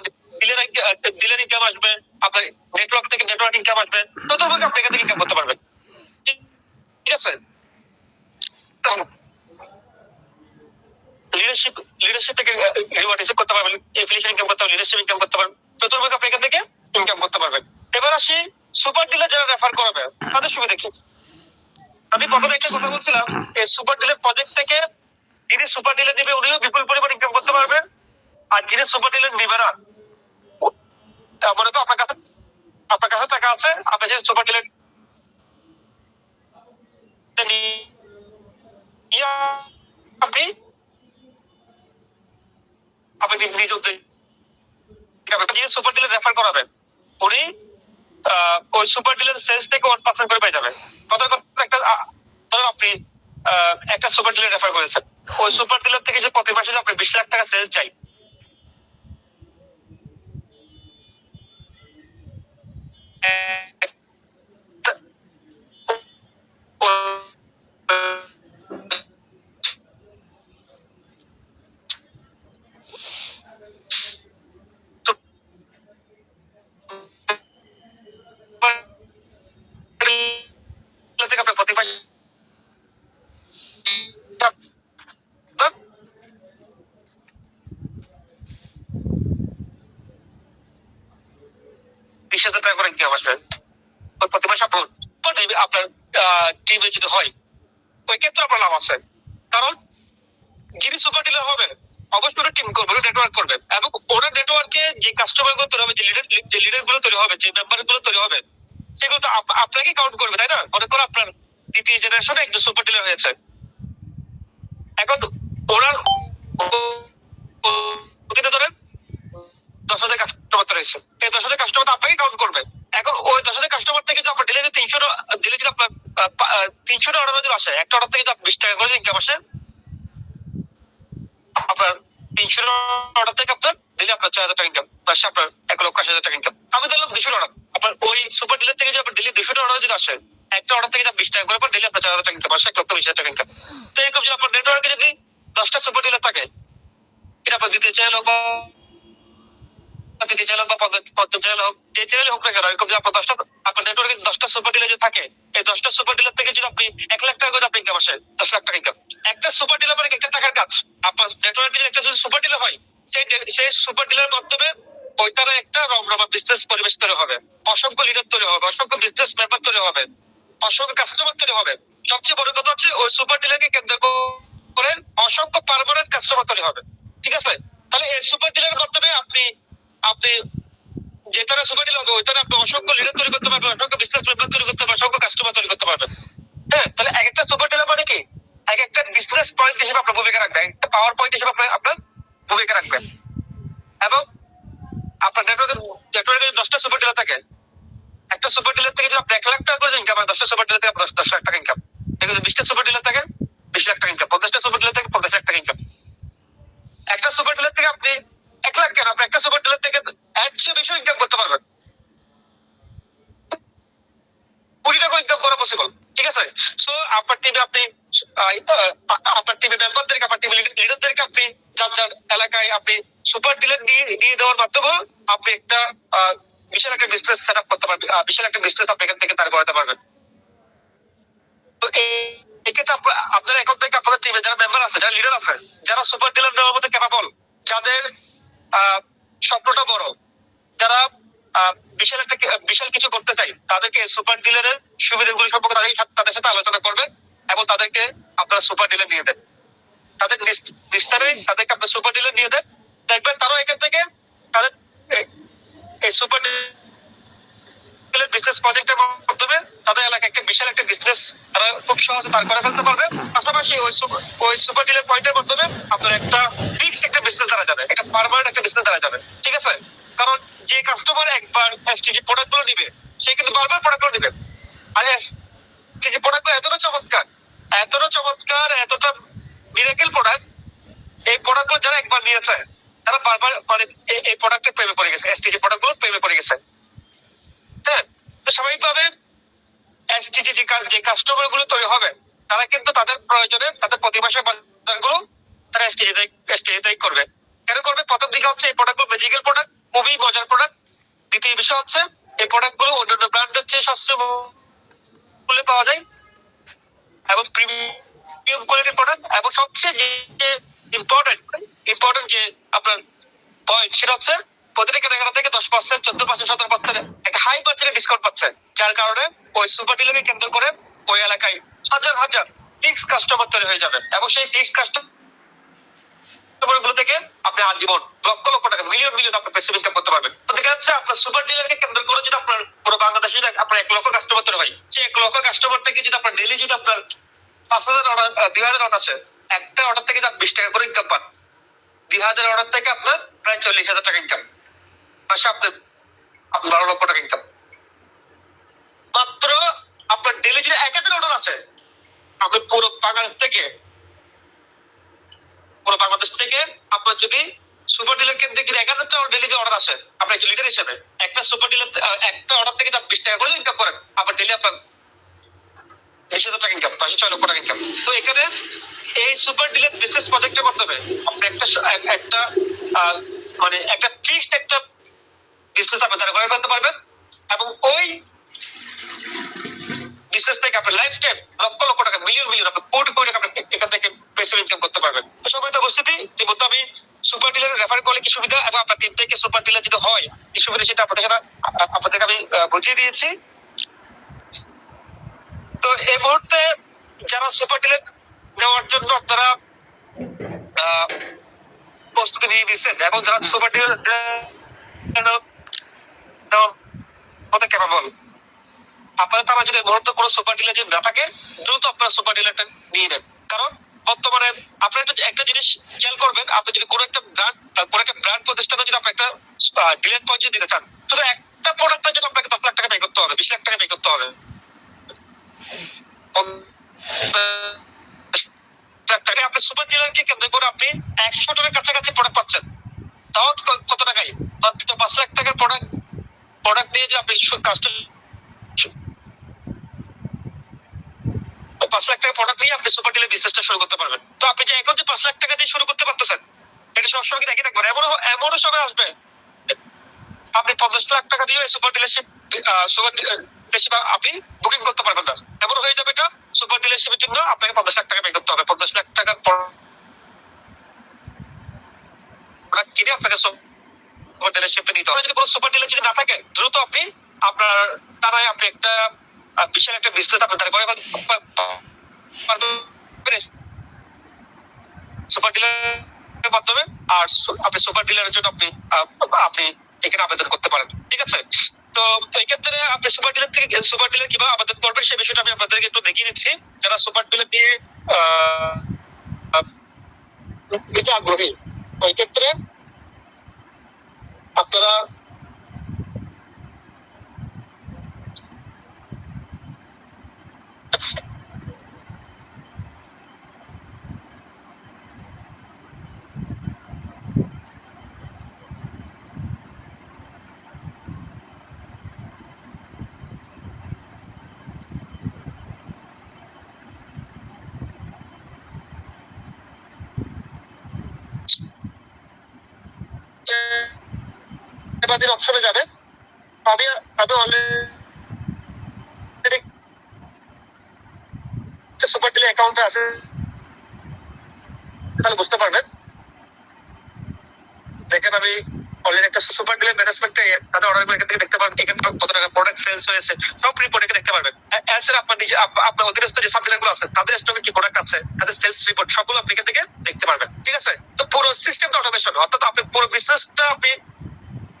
ডিলার ইনকাম আসবে, আপনার নেটওয়ার্ক থেকে নেটওয়ার্ক ইনকাম আসবে, ততটুকু আপনি এখান থেকে ইনকাম করতে পারবেন। ঠিক আছে, লিডারশিপ থেকে রিওয়ার্ড রিসিভ করতে পারবেন, এফিলিয়েশন ইনকাম করতে পারবেন, লিডারশিপ ইনকাম করতে পারবেন, ততটুকু আপনি এখান থেকে ইনকাম করতে পারবেন। এবার আসি সুপার ডিলার যারা রেফার করবে তাদের সুবিধা কি। আমি প্রথমে একটা কথা বলছিলাম, এই সুপার ডিলার প্রজেক্ট থেকে যিনি সুপার ডিলার নেবে উনিও বিপুল পরিমাণ ইনকাম করতে পারবেন, আর যিনি সুপার ডিলার নেবে না, মনে তো আপনার কাছে টাকা আছে, আপনি যে সুপার ডিলার আপনি নিজ উদ্যোগে সুপার ডিলার রেফার করাবেন, উনি ওই সুপার ডিলার সেলস থেকে 1% করে পেয়ে যাবে। কথা একটা ধরুন আপনি একটা সুপার ডিলার রেফার করেছেন, ওই সুপার ডিলার থেকে যে প্রতি মাসে আপনি 20 লাখ টাকা সেলস চাই, থেকে আপনার প্রতি মাসে 20,000 টাকা করে ইনকাম আসে প্রতি মাসে। আপনার টিমে যদি হয় ওই ক্ষেত্রে আপনার লাভ আছে, কারণ যিনি সুপার ডিলার হবেন অবশ্যই ওরা টিম করবে, নেটওয়ার্ক করবে, এবং ওরা নেটওয়ার্কে যে কাস্টমার গুলো তৈরি হবে, যে লিডার গুলো তৈরি হবে, যে মেম্বার গুলো তৈরি হবে, সেগুলো তো আপনাকে কাউন্ট করবে, তাই না? মনে করো আপনার দ্বিতীয় জেনারেশনে একজন সুপার ডিলার হয়েছে, এখন ওনার ধরেন 10,000 কাস্টমার রয়েছে, এই 10,000 কাস্টমার আপনাকে কাউন্ট করবে। এখন ওই 10,000 কাস্টমার থেকে যদি আপনার ডেলিভারি 300 দিলে, যদি আপনার 300 অর্ডার যদি আসে, একটা অর্ডার থেকে যদি 20 টাকা করে ইনকাম আসে, আপনার 300 অর্ডার থেকে আপনার দিলে আপনার 4,000 টাকা ইনকাম আসে, আপনার 1,80,000 টাকা ইনকাম। আমি দিলাম 200 অর্ডার, আপনার ওই সুপার ডিলার থেকে যদি আপনার ডেলি 200 অর্ডার যদি আসে, একটা অর্ডার থেকে 20 টাকা করে দিলে আপনার 4,000 টাকা ইনকাম আসে, 1,20,000 টাকা ইনকাম। তো এরকম যদি আপনার নেটওয়ার্কে যদি 10টা সুপার ডিলার থাকে, এটা আপনার দিতে চাইলে হোক দিতে চাইলে হোক বা 50 চাইলে হোক, যে চাইলে হোক না কেন, এরকম যদি আপনার 10টা আপনার নেটওয়ার্কে 10টা সুপার ডিলার যদি থাকে, এই 10টা সুপার ডিলার থেকে যদি আপনি 1 লাখ টাকা করে আপনি ইনকাম আসে, 10 লাখ টাকা ইনকাম। একটা সুপার ডিলার মানে একটা টাকার কাজ। আপনার নেটওয়ার্কে একটা যদি সুপার ডিলার হয়, সেই সুপার ডিলার মাধ্যমে ওই তারা একটা রমরমা বিজনেস পরিবেশ তৈরি হবে, অসংখ্য লিডার তৈরি হবে, অসংখ্য বিজনেস মেম্বার তৈরি হবে, অসংখ্য কাস্টমার তৈরি হবে। সবচেয়ে বড় কথা হচ্ছে ওই সুপার ডিলারকে কেন্দ্র করে অসংখ্য পার্মানেন্ট কাস্টমার তৈরি হবে। ঠিক আছে? তাহলে এই সুপার ডিলারের মাধ্যমে আপনি আপনি যে তারা সুপার ডিলার হবে, ওই তারা আপনি অসংখ্য লিডার তৈরি করতে পারবেন, অসংখ্য বিজনেস মেম্বার তৈরি করতে পারবেন, অসংখ্য কাস্টমার তৈরি করতে পারবেন। হ্যাঁ, তাহলে এক একটা সুপার ডিলার মানে কি এক একটা বিজনেস পয়েন্ট হিসেবে আপনার ভূমিকা রাখবেন, একটা পাওয়ার পয়েন্ট হিসেবে আপনার ভূমিকা রাখবেন। এবং আপনার নেটওয়ার্কে 10টা সুপার ডিলার থাকে, একটা সুপার ডিলার থেকে যদি আপনি 1 লাখ টাকা করে ইনকাম হয়, 10টা সুপার ডিলার থেকে 10 লাখ টাকা ইনকাম। এগুলো 20টা সুপার ডিলার থাকে 20 লাখ টাকা ইনকাম, 50টা সুপার ডিলার থেকে 50 লাখ টাকা ইনকাম। একটা সুপার ডিলার থেকে আপনি 1 লাখ কেন, আপনি একটা সুপার ডিলার থেকে 100 বেশি ইনকাম করতে পারবেন, 20 টাকা ইনকাম করা পসিবল। ঠিক আছে? সো আপনার টিমে আপনি আপনার টিমে মেম্বারদেরকে, আপনার টিমে লিডারদেরকে আপনি যার যার এলাকায় আপনি সুপার ডিলার দিয়ে দেওয়ার মাধ্যমে আপনি একটা বিশাল একটা বিজনেস সেট আপ করতে পারবেন, বিশাল একটা বিজনেস আপনি এখান থেকে দাঁড় করাতে পারবেন। তো এক্ষেত্রে আপনার এখন থেকে আপনাদের টিমে যারা মেম্বার আছে, যারা লিডার আছে, যারা সুপার ডিলার নেওয়ার মধ্যে ক্যাপাবল, যাদের স্বপ্নটা বড়, যারা বিশাল কিছু করতে চাই, তাদেরকে সুপার ডিলারের সুবিধাগুলো সম্পর্কে তাদের সাথে আলোচনা করবেন এবং তাদেরকে আপনারা সুপার ডিলার নিয়ে দেন। তাদের বিস্তারে তাদেরকে আপনার সুপার ডিলার নিয়ে দেন, দেখবেন তারাও এখান থেকে তাদের এই সুপার ডিলার বিজনেস প্রজেক্টের মাধ্যমে তাদের এলাকায় একটা বিশাল একটা বিজনেস তারা খুব সহজে দাঁড় করে ফেলতে পারবে। পাশাপাশি ওই সুপার ডিলার পয়েন্টের মাধ্যমে আপনার একটা ফিক্স একটা বিজনেস দ্বারা যাবে, একটা পার্মানেন্ট একটা বিজনেস দ্বারা যাবে। ঠিক আছে? কারণ যে কাস্টমার একবার এসটিজি প্রোডাক্ট গুলো নিবে, সে কিন্তু বারবার প্রোডাক্ট গুলো নিবে। আর এসটিজি প্রোডাক্ট গুলো এতটা চমৎকার, এতটা মিরাকেল প্রোডাক্ট, এই প্রোডাক্ট গুলো যারা একবার নিয়েছে তারা বারবার মানে এই প্রোডাক্টের প্রেমে পড়ে গেছে, এসটিজি প্রোডাক্ট গুলো প্রেমে পড়ে গেছে। হ্যাঁ, তো স্বাভাবিকভাবে এসটিজি যে কাস্টমার গুলো তৈরি হবে, তারা কিন্তু তাদের প্রয়োজনে তাদের প্রতি মাসের বাজার গুলো তারা এসটিজি করবে। কেন করবে? প্রথম দিকে হচ্ছে এই প্রোডাক্ট গুলো ম্যাজিক্যাল প্রোডাক্ট, খুবই মজার প্রোডাক্ট। দ্বিতীয় বিষয় হচ্ছে এই প্রোডাক্ট গুলো অন্যান্য ব্র্যান্ডের চেয়ে সস্তা মূল্যে পাওয়া যায় এবং প্রিমিয়াম কোয়ালিটির প্রোডাক্ট। এবং সবচেয়ে যে ইম্পর্টেন্ট যে আপনার পয়েন্ট, সেটা হচ্ছে প্রতিটা কেনাকাটা থেকে 10%, 14%, 17% একটা হাই বাজেটের ডিসকাউন্ট পাচ্ছে, যার কারণে ওই সুপার ডিলারকে কেন্দ্র করে ওই এলাকায় হাজার হাজার ফিক্স কাস্টমার তৈরি হয়ে যাবে এবং সেই ফিক্স কাস্টমার গুলো থেকে আপনি আজীবন লক্ষ লক্ষ টাকা, মিলিয়ন আপনার প্যাসিভ ইনকাম করতে পারবেন। তো দেখা যাচ্ছে আপনার সুপার ডিলারকে কেন্দ্র করে যদি আপনার পুরো বাংলাদেশে যদি আপনার 1 লক্ষ কাস্টমার তৈরি হয়, সেই 1 লক্ষ কাস্টমার থেকে যদি আপনার ডেইলি যদি আপনার 5,000 অর্ডার, 2,000 অর্ডার আসে, একটা অর্ডার থেকে আপনি 20 টাকা করে ইনকাম পান, 2,000 অর্ডার থেকে আপনার প্রায় 40,000 টাকা ইনকাম, মাসে আপনার 12 লক্ষ টাকা ইনকাম। মাত্র আপনার ডেলি যদি 1000 অর্ডার আছে, আপনি পুরো বাংলাদেশ থেকে আপনার যদি সুপার ডিলার কেন্দ্রে যদি 1000টা ডেলি অর্ডার আসে, আপনার একজন লিডার হিসেবে একটা সুপার ডিলার একটা অর্ডার থেকে 20 টাকা করে ইনকাম করেন, আপনার ডেলি আপনার 20,000 টাকা ইনকাম, 6 লক্ষ টাকা ইনকাম। তো এখানে এই সুপার ডিলার বিজনেস প্রজেক্টের মাধ্যমে আপনি একটা মানে একটা ফিক্সড একটা বিজনেস আপনি দাঁড় করে ফেলতে পারবেন, এবং ওই বিজনেস থেকে আপনি লাইফ টাইম লক্ষ লক্ষ টাকা, মিলিয়ন আপনি কোটি কোটি টাকা আপনি এখান থেকে প্যাসিভ ইনকাম করতে পারবেন। তো সবাই তো উপস্থিতি ইতিমধ্যে আমি সুপার ডিলার রেফার করলে কি সুবিধা এবং আপনার টিম থেকে সুপার ডিলার যদি হয় কি সুবিধা সেটা আপনাদেরকে আমি বুঝিয়ে দিয়েছি। তো এই মুহূর্তে যারা সুপার ডিলার নেওয়ার জন্য আপনারা প্রস্তুতি নিয়ে নিচ্ছেন এবং যারা সুপার ডিলার কেমন আপনাদের তারা যদি মুহূর্তে কোনো সুপার ডিলার যদি না থাকে, দ্রুত আপনারা সুপার ডিলারটা নিয়ে নেন। কারণ বর্তমানে আপনারা একটা জিনিস খেয়াল করবেন, আপনি যদি কোনো একটা ব্র্যান্ড প্রতিষ্ঠানে যদি আপনি একটা ডিলার পয়েন্ট দিতে চান, শুধু একটা প্রোডাক্টের জন্য আপনাকে 10 লাখ টাকা ব্যয় করতে হবে, 20 লাখ টাকা ব্যয় করতে হবে। আপনি সুপার ডিলারকে কেন্দ্র করে আপনি 100 টাকার কাছাকাছি প্রোডাক্ট পাচ্ছেন, তাও কত টাকায়? 5 লাখ টাকার প্রোডাক্ট দিয়ে যে আপনি কাজটা 5 লাখ টাকা প্রোডাক্ট নিয়ে আপনি সুপার ডিলার বিজনেসটা শুরু করতে পারবেন। তো আপনি যে এখন যে 5 লাখ টাকা দিয়ে শুরু করতে পারতেছেন, এটা সবসময় দেখে থাকবেন। এমনও সময় আসবে আপনি 50 লাখ টাকা দিয়ে সুপার ডিলারশিপ আপনি বুকিং করতে পারবেন না। এমন হয়ে যাবে এটা সুপার ডিলারশিপের জন্য আপনাকে 50 লাখ টাকা পে করতে হবে। 50 লাখ টাকার প্রোডাক্ট কিনে আপনাকে সুপার ডিলারশিপে নিতে হবে। যদি কোনো সুপার ডিলার যদি না থাকে, দ্রুত আপনি আপনার তারাই আপনি একটা বিশাল একটা বিজনেস আপনি দাঁড় করে সুপার ডিলারের মাধ্যমে। আর আপনি সুপার ডিলারের জন্য আপনি এখানে আবেদন করতে পারেন, ঠিক আছে? তো এই ক্ষেত্রে আপনি সুপার ডিলার কিভাবে আবেদন করবেন সেই বিষয়টা আমি আপনাদেরকে একটু দেখিয়ে দিচ্ছি। যারা সুপার ডিলার দিয়ে আগ্রহী, ওই ক্ষেত্রে আপনারা অপশনে যাবেন। আমি অলরেডি সুপার ডিলার অ্যাকাউন্টে আছে, তাহলে বুঝতে পারবেন। দেখেন আমি অলরেডি একটা সুপার ডিলার ম্যানেজমেন্টে তাদের অর্ডারগুলো এখান থেকে দেখতে পারবেন, এখানে কত টাকা প্রোডাক্ট সেলস হয়েছে সব রিপোর্ট এখানে দেখতে পারবেন। এছাড়া আপনার নিজে আপনার অধীনস্থ যে সাব ডিলারগুলো আছে তাদের স্টকে কি প্রোডাক্ট আছে, তাদের সেলস রিপোর্ট সবগুলো আপনি এখান থেকে দেখতে পারবেন, ঠিক আছে? তো পুরো সিস্টেমটা অটোমেশন, অর্থাৎ আপনি পুরো বিজনেসটা আপনি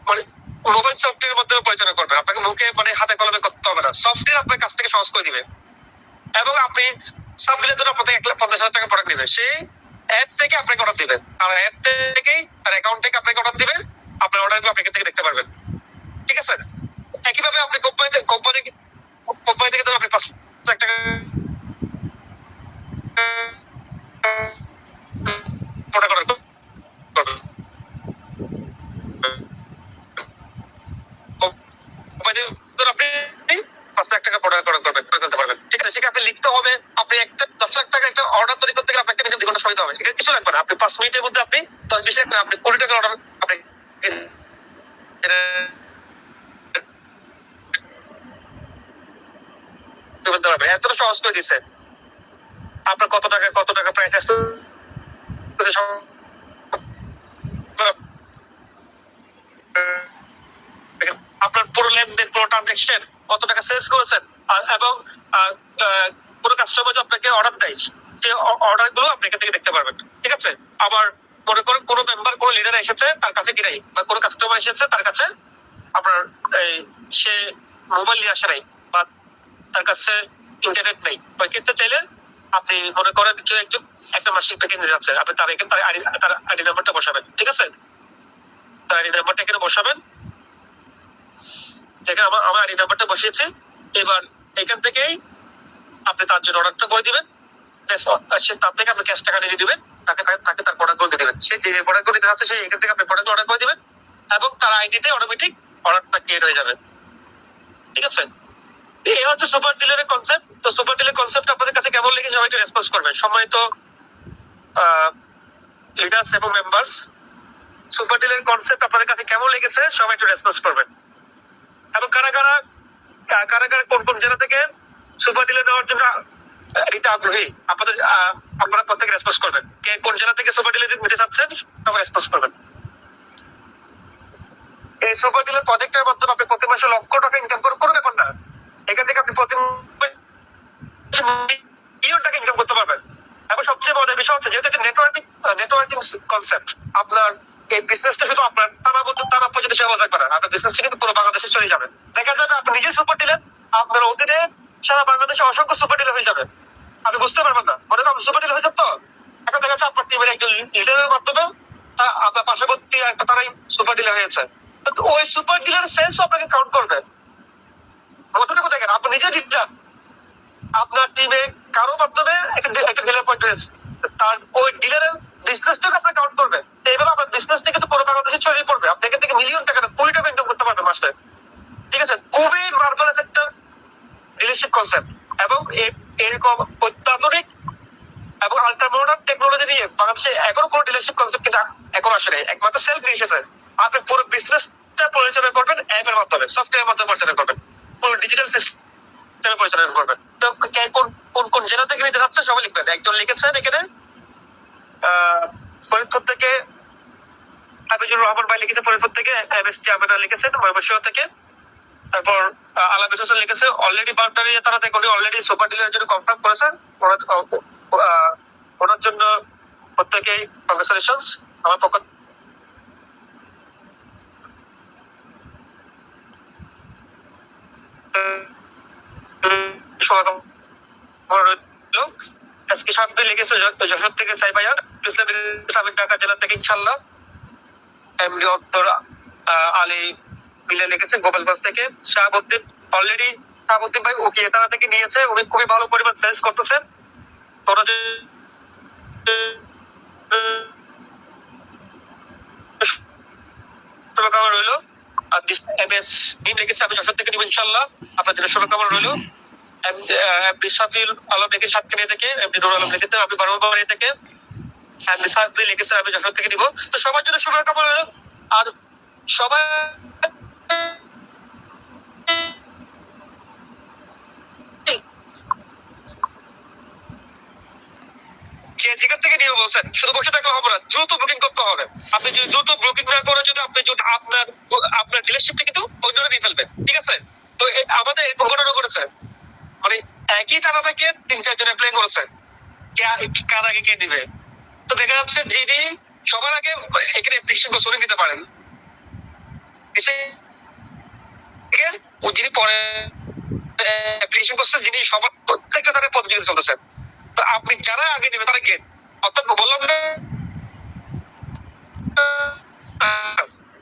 মানে মোবাইল সফটওয়্যারের মধ্যে পরিচালনা করবেন। আপনাকে মুখে হাতে কলমে করতে হবে না, সফটওয়্যার আপনার কাছ থেকে সহজ করে দিবে। এবং আপনি সাব ডিলার জন্য আপনাকে 1,50,000 টাকা প্রোডাক্ট দিবে, সেই অ্যাপ থেকে আপনাকে অর্ডার দিবেন, আর অ্যাপ থেকেই তার অ্যাকাউন্ট থেকে আপনাকে অর্ডার দিবে, আপনার অর্ডারগুলো আপনি এখান থেকে দেখতে পারবেন, ঠিক আছে? একইভাবে আপনি কোম্পানি থেকে ধরুন আপনি 5 লাখ টাকা প্রোডাক্ট অর্ডার করবেন, আপনি 5 লাখ টাকা প্রোডাক্ট অর্ডার করতে পারবেন, ঠিক আছে? সেটা আপনি লিখতে হবে। আপনি একটা 10 লাখ টাকা একটা অর্ডার তৈরি করতে গেলে আপনাকে মিনিমাম 2 ঘন্টা সময় দিতে হবে, সেটা কিছু লাগবে না। আপনি 5 মিনিটের মধ্যে আপনি 10-20 লাখ টাকা, আপনি 20 টাকা অর্ডার আপনি এতটা সহজ করে দিচ্ছে। আপনার কত টাকা প্রাইস আসছে, আপনার পুরো লেনদেন, পুরো ট্রানজাকশন, কত টাকা সেলস করেছেন, এবং কোনো কাস্টমার যে আপনাকে অর্ডার দেয় সেই অর্ডার গুলো আপনি এখান থেকে দেখতে পারবেন, ঠিক আছে? আবার মনে করেন কোনো মেম্বার, কোনো লিডার এসেছে তার কাছে কি নাই, বা কোনো কাস্টমার এসেছে তার কাছে আপনার সে মোবাইল নিয়ে আসে নাই, বা তার কাছে ইন্টারনেট নেই, ওই ক্ষেত্রে চাইলে আপনি মনে করেন কেউ একজন একটা মাসিক প্যাকেজ নিয়ে যাচ্ছে, আপনি তার এখানে তার আইডি নাম্বারটা বসাবেন, ঠিক আছে? তার আইডি নাম্বারটা এখানে বসাবেন। দেখেন আমার আইডি নাম্বারটা বসিয়েছি, এবার এখান থেকেই আপনি তার জন্য অর্ডারটা করে দিবেন, সে তার থেকে আপনি ক্যাশ টাকা নিয়ে দিবেন, তাকে তার প্রোডাক্ট গুলো দিবেন, সে যে প্রোডাক্ট গুলো দিতে চাচ্ছে সেই এখান থেকে আপনি প্রোডাক্ট অর্ডার করে দিবেন এবং তার আইডিতে অটোমেটিক অর্ডারটা ক্রিয়েট হয়ে যাবে। ঠিক আছে, এই হচ্ছে সুপার ডিলারের কনসেপ্ট। তো সুপার ডিলার কনসেপ্ট আপনাদের কাছে কেমন লেগেছে সবাই একটু রেসপন্স করবেন। সম্মানিত লিডার্স এবং মেম্বার্স, সুপার ডিলার কনসেপ্ট আপনাদের কাছে কেমন লেগেছে সবাই একটু রেসপন্স করবেন। এবং কারা কারা কোন কোন জেলা থেকে সুপার ডিলার নেওয়ার জন্য এটা আগ্রহী আপনারা প্রত্যেকে রেসপন্স করবেন। কে কোন জেলা থেকে সুপার ডিলার নিতে চাচ্ছেন সবাই রেসপন্স করবেন। এই সুপার ডিলার প্রজেক্টের মাধ্যমে আপনি প্রতি মাসে লক্ষ টাকা ইনকাম কোনো ব্যাপার না। এখান থেকে আপনি প্রতি মিলিয়ন টাকা ইনকাম করতে পারবেন। এবং সবচেয়ে মজার বিষয় হচ্ছে যেহেতু এটা নেটওয়ার্কিং কনসেপ্ট, আপনার এই বিজনেসটা শুধু আপনার তারা পর্যন্ত সেবা থাকবে না, আপনার বিজনেসটা কিন্তু পুরো বাংলাদেশে চলে যাবে। দেখা যাবে আপনি নিজে সুপার ডিলার, আপনার অধীনে সারা বাংলাদেশে অসংখ্য সুপার ডিলার হয়ে যাবে। আপনি বুঝতে পারবেন না, মনে করেন সুপার ডিলার হয়েছে তো এখন দেখা যাচ্ছে আপনার টিমের একজন লিডারের মাধ্যমে আপনার পার্শ্ববর্তী তারাই সুপার ডিলার হয়েছে। ওই সুপার ডিলার সেলস আপনাকে কাউন্ট করবে। কতটুকু দেখেন, আপনি নিজে ডিলার, আপনার টিমে কারো মাধ্যমে একটা ডিলার পয়েন্ট হয়েছে, তার ওই ডিলারের বিজনেসটাকে আপনার কাউন্ট করবে। এইভাবে আপনার বিজনেসটা কিন্তু পুরো বাংলাদেশে ছড়িয়ে পড়বে। আপনি এখান থেকে মিলিয়ন টাকা কোটি টাকা ইনকাম করতে পারবেন মাসে। ঠিক আছে, খুবই মার্ভেলাস একটা ডিলারশিপ কনসেপ্ট এবং এরকম অত্যাধুনিক এবং আল্ট্রা মডার্ন টেকনোলজি নিয়ে বাংলাদেশে এখনো কোনো ডিলারশিপ কনসেপ্ট কিন্তু এখন আসে নাই। একমাত্র সেলফ নিয়ে এসেছে। আপনি পুরো বিজনেসটা পরিচালনা করবেন অ্যাপের মাধ্যমে, সফটওয়্যারের মাধ্যমে পরিচালনা করবেন, পুরো ডিজিটাল সিস্টেমে পরিচালনা করবেন। তো কোন কোন জেলা থেকে নিতে যাচ্ছে সবাই লিখবেন। একজন লিখেছেন এখানে ফরিদপুর থেকে হাবিজুর রহমান ভাই লিখেছে, ফরিদপুর থেকে এমএসটি আবেদা লিখেছেন ময়মনসিংহ থেকে। তারপর আলামিন হোসেন লিখেছে অলরেডি বাউন্ডারি তারা থেকে অলরেডি সুপার ডিলারের জন্য কনফার্ম করেছেন। ওনার জন্য প্রত্যেকেই কংগ্রেচুলেশনস আমার পক্ষ আজকে সামনে লিখেছে যশোর থেকে চাই ভাইয়া, ঢাকা জেলা থেকে ইনশাল্লাহ। এমডি অন্তর আলী মিলে লিখেছে গোপালগঞ্জ থেকে। শাহাবুদ্দিন অলরেডি শাহাবুদ্দিন ভাই ওকে তারা থেকে নিয়েছে, উনি খুবই ভালো পরিমাণ সেলস করতেছেন। ওরা যে শুভকামনা রইল। আর এমএস ডিম লিখেছে আমি যশোর থেকে নিব ইনশাল্লাহ, আপনার জন্য শুভকামনা রইল। এমডি শাফিউল আলম লিখেছে সাতক্ষীরা থেকে, এমডি নুর আলম লিখেছে আমি বারবাড়ি থেকে, এমডি সাফি লিখেছে আমি যশোর থেকে নিব। তো সবার জন্য শুভকামনা রইল। আর সবাই যেখান থেকে নিয়ে বলছেন শুধু বসে থাকলে হবে না, দ্রুত বুকিং করতে হবে। আপনি যদি দ্রুত বুকিং না করে যদি আপনার ডিলারশিপটা কিন্তু অন্যরা নিয়ে ফেলবেন। ঠিক আছে, তো আমাদের এরকম ঘটনা করেছে, মানে একই টাকা থেকে 3-4 জন অ্যাপ্লাই করেছে, কার আগে কে দিবে। তো দেখা যাচ্ছে যিনি সবার আগে এখানে অ্যাপ্লিকেশন করে দিতে পারেন, যিনি পরে অ্যাপ্লিকেশন করছে, যিনি সবার প্রত্যেকটা তাদের প্রতিযোগিতা চলতেছে। তো আপনি যারা আগে নেবে তারা কে, অর্থাৎ বললাম না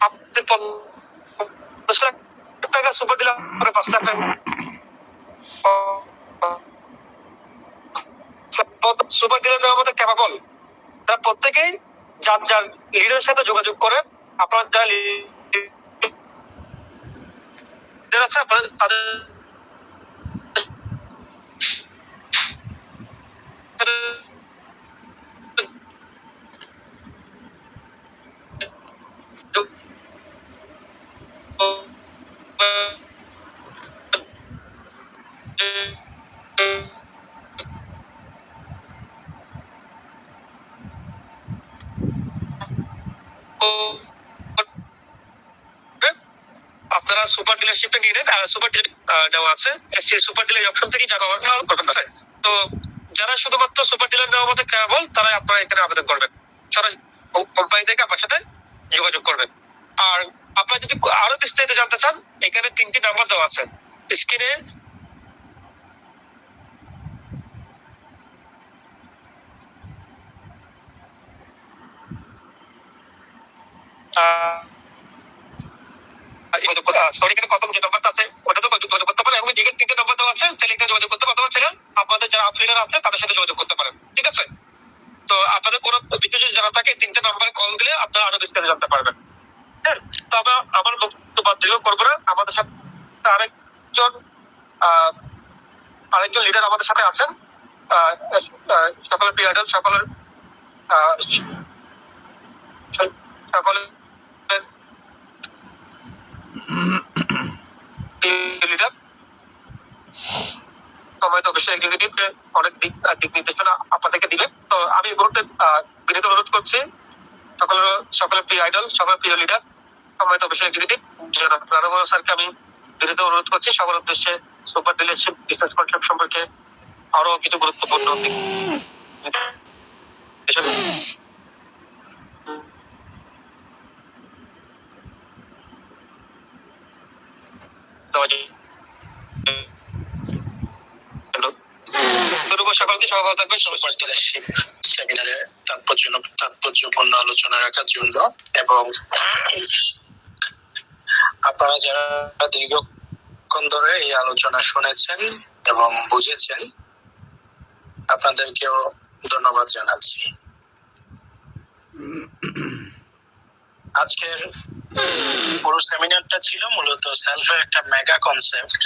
আপনি 50 লাখ টাকা সুপার দিলাম 5 লাখ টাকা সুপার ডিলার নেওয়ার মতো ক্যাপাবল। তারা প্রত্যেকেই যার যার লিডারের সাথে যোগাযোগ করে আপনার যা লিডার আছে তাদের আপনারা সুপার ডিলারশিপটা নিয়ে নেন। সুপার ডিলার নেওয়া আছে, সেই সুপার ডিলার অপশন থেকে যা করবেন। তো যারা শুধুমাত্র সুপার ডিলার নেওয়ার মতো কেবল তারা আপনারা এখানে আবেদন করবেন, সরাসরি কোম্পানি থেকে আপনার সাথে যোগাযোগ করবেন। আর আপনারা যদি আরো বিস্তারিত জানতে চান এখানে 3টি নাম্বার দেওয়া আছে স্ক্রিনে। যোগাযোগ করতে, সরি এখানে প্রথম যে নাম্বারটা আছে ওটাতে যোগাযোগ করতে পারেন এবং যে তিনটে নাম্বার দেওয়া আছে সেলিংটা যোগাযোগ করতে পারেন, অথবা ছেলে আপনাদের যারা আফলিডার আছে তাদের সাথে যোগাযোগ করতে পারেন। ঠিক আছে, তো আপনাদের কোনো কিছু যদি জানা থাকে তিনটে নাম্বারে কল দিলে আপনারা আরো বিস্তারিত জানতে পারবেন। হ্যাঁ, তবে আমার বক্তব্য দীর্ঘ করবো না। আমাদের সাথে আরেকজন লিডার আমাদের সাথে আছেন, সকলের প্রিয় আইডল, সকলের লিডার সময়ত অবশ্যই এক্সিকিউটিভ অনেক দিক নির্দেশনা আপনাদেরকে দিবে। তো আমি এই মুহূর্তে বিনীত অনুরোধ করছি সকলের প্রিয় আইডল, সকলের প্রিয় লিডার সময়ত অবশ্যই এক্সিকিউটিভ জনাব স্যারকে আমি বিনীত অনুরোধ করছি সবার উদ্দেশ্যে সুপার ডিলারশিপ বিজনেস কনসেপ্ট সম্পর্কে আরো কিছু গুরুত্বপূর্ণ দিক সকলকে সহযোগিতা থাকবে সুপার ডিলারশিপ সেমিনারে তাৎপর্যপূর্ণ আলোচনা রাখার জন্য, এবং আপনারা যারা দীর্ঘক্ষণ ধরে এই আলোচনা শুনেছেন এবং বুঝেছেন আপনাদেরকেও ধন্যবাদ জানাচ্ছি। আজকের পুরো সেমিনারটা ছিল মূলত সেলফের একটা mega concept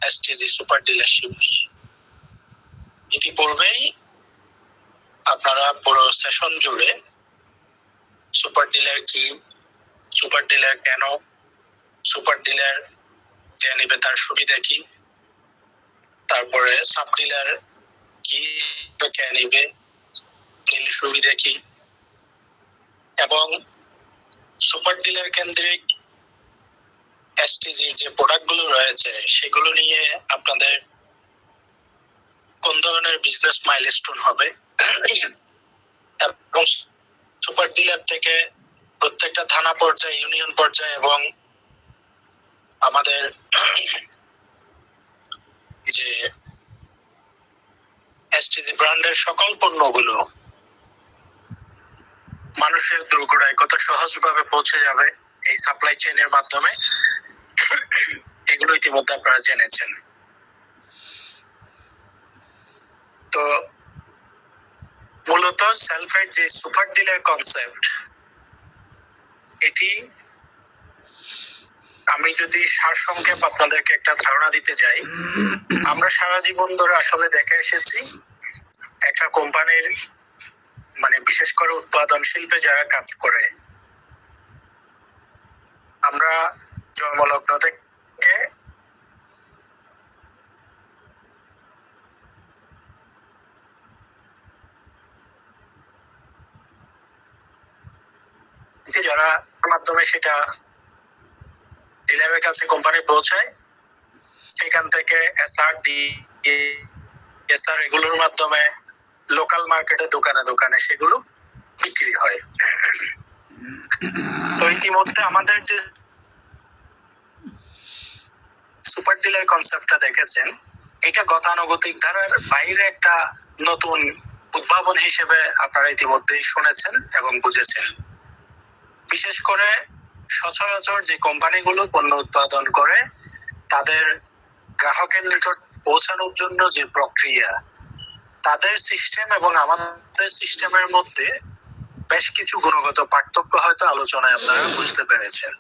STG super dealership নিয়ে। ইতিপূর্বেই আপনারা পুরো সেশন জুড়ে সুপার ডিলার কি, সুপার ডিলার কেন, সুপার ডিলার কে নিবে তার সুবিধা কি, তারপরে সাব ডিলার কি কে নিবে নিলে সুবিধা কি, এবং সুপার ডিলার কেন্দ্রিক এসটিজির যে প্রোডাক্টগুলো রয়েছে সেগুলো নিয়ে আপনাদের কোন ধরনের বিজনেস মাইলস্টোন হবে, এবং সুপার ডিলার থেকে প্রত্যেকটা থানা পর্যায়ে, ইউনিয়ন পর্যায়ে এবং আমাদের যে এসটিজি ব্র্যান্ডের সকল পণ্যগুলো মানুষের দোরগোড়ায় কত সহজভাবে পৌঁছে যাবে এই সাপ্লাই চেইনের মাধ্যমে, এগুলো ইতিমধ্যে আপনারা জেনেছেন। তো মূলত সেলফের যে সুপার ডিলার কনসেপ্ট, এটি আমি যদি সারসংক্ষেপ আপনাদেরকে একটা ধারণা দিতে যাই, আমরা সারা জীবন ধরে আসলে দেখে এসেছি একটা কোম্পানির মানে বিশেষ করে উৎপাদন শিল্পে যারা কাজ করে, আমরা জন্মলগ্ন থেকে যারা মাধ্যমে সেটা ডিলারের কাছে কোম্পানি পৌঁছায়, সেখান থেকে এসআর এগুলোর মাধ্যমে লোকাল মার্কেটে দোকানে দোকানে সেগুলো বিক্রি হয়। তো ইতিমধ্যে আমাদের যে সুপার ডিলার কনসেপ্টটা দেখেছেন, এটা গতানুগতিক ধারার বাইরে একটা নতুন উদ্ভাবন হিসেবে আপনারা ইতিমধ্যেই শুনেছেন এবং বুঝেছেন। বিশেষ করে সচরাচর যে কোম্পানিগুলো পণ্য উৎপাদন করে তাদের গ্রাহকের নিকট পৌঁছানোর জন্য যে প্রক্রিয়া, তাদের সিস্টেম এবং আমাদের সিস্টেমের মধ্যে বেশ কিছু গুণগত পার্থক্য হয়তো আলোচনায় আপনারা বুঝতে পেরেছেন।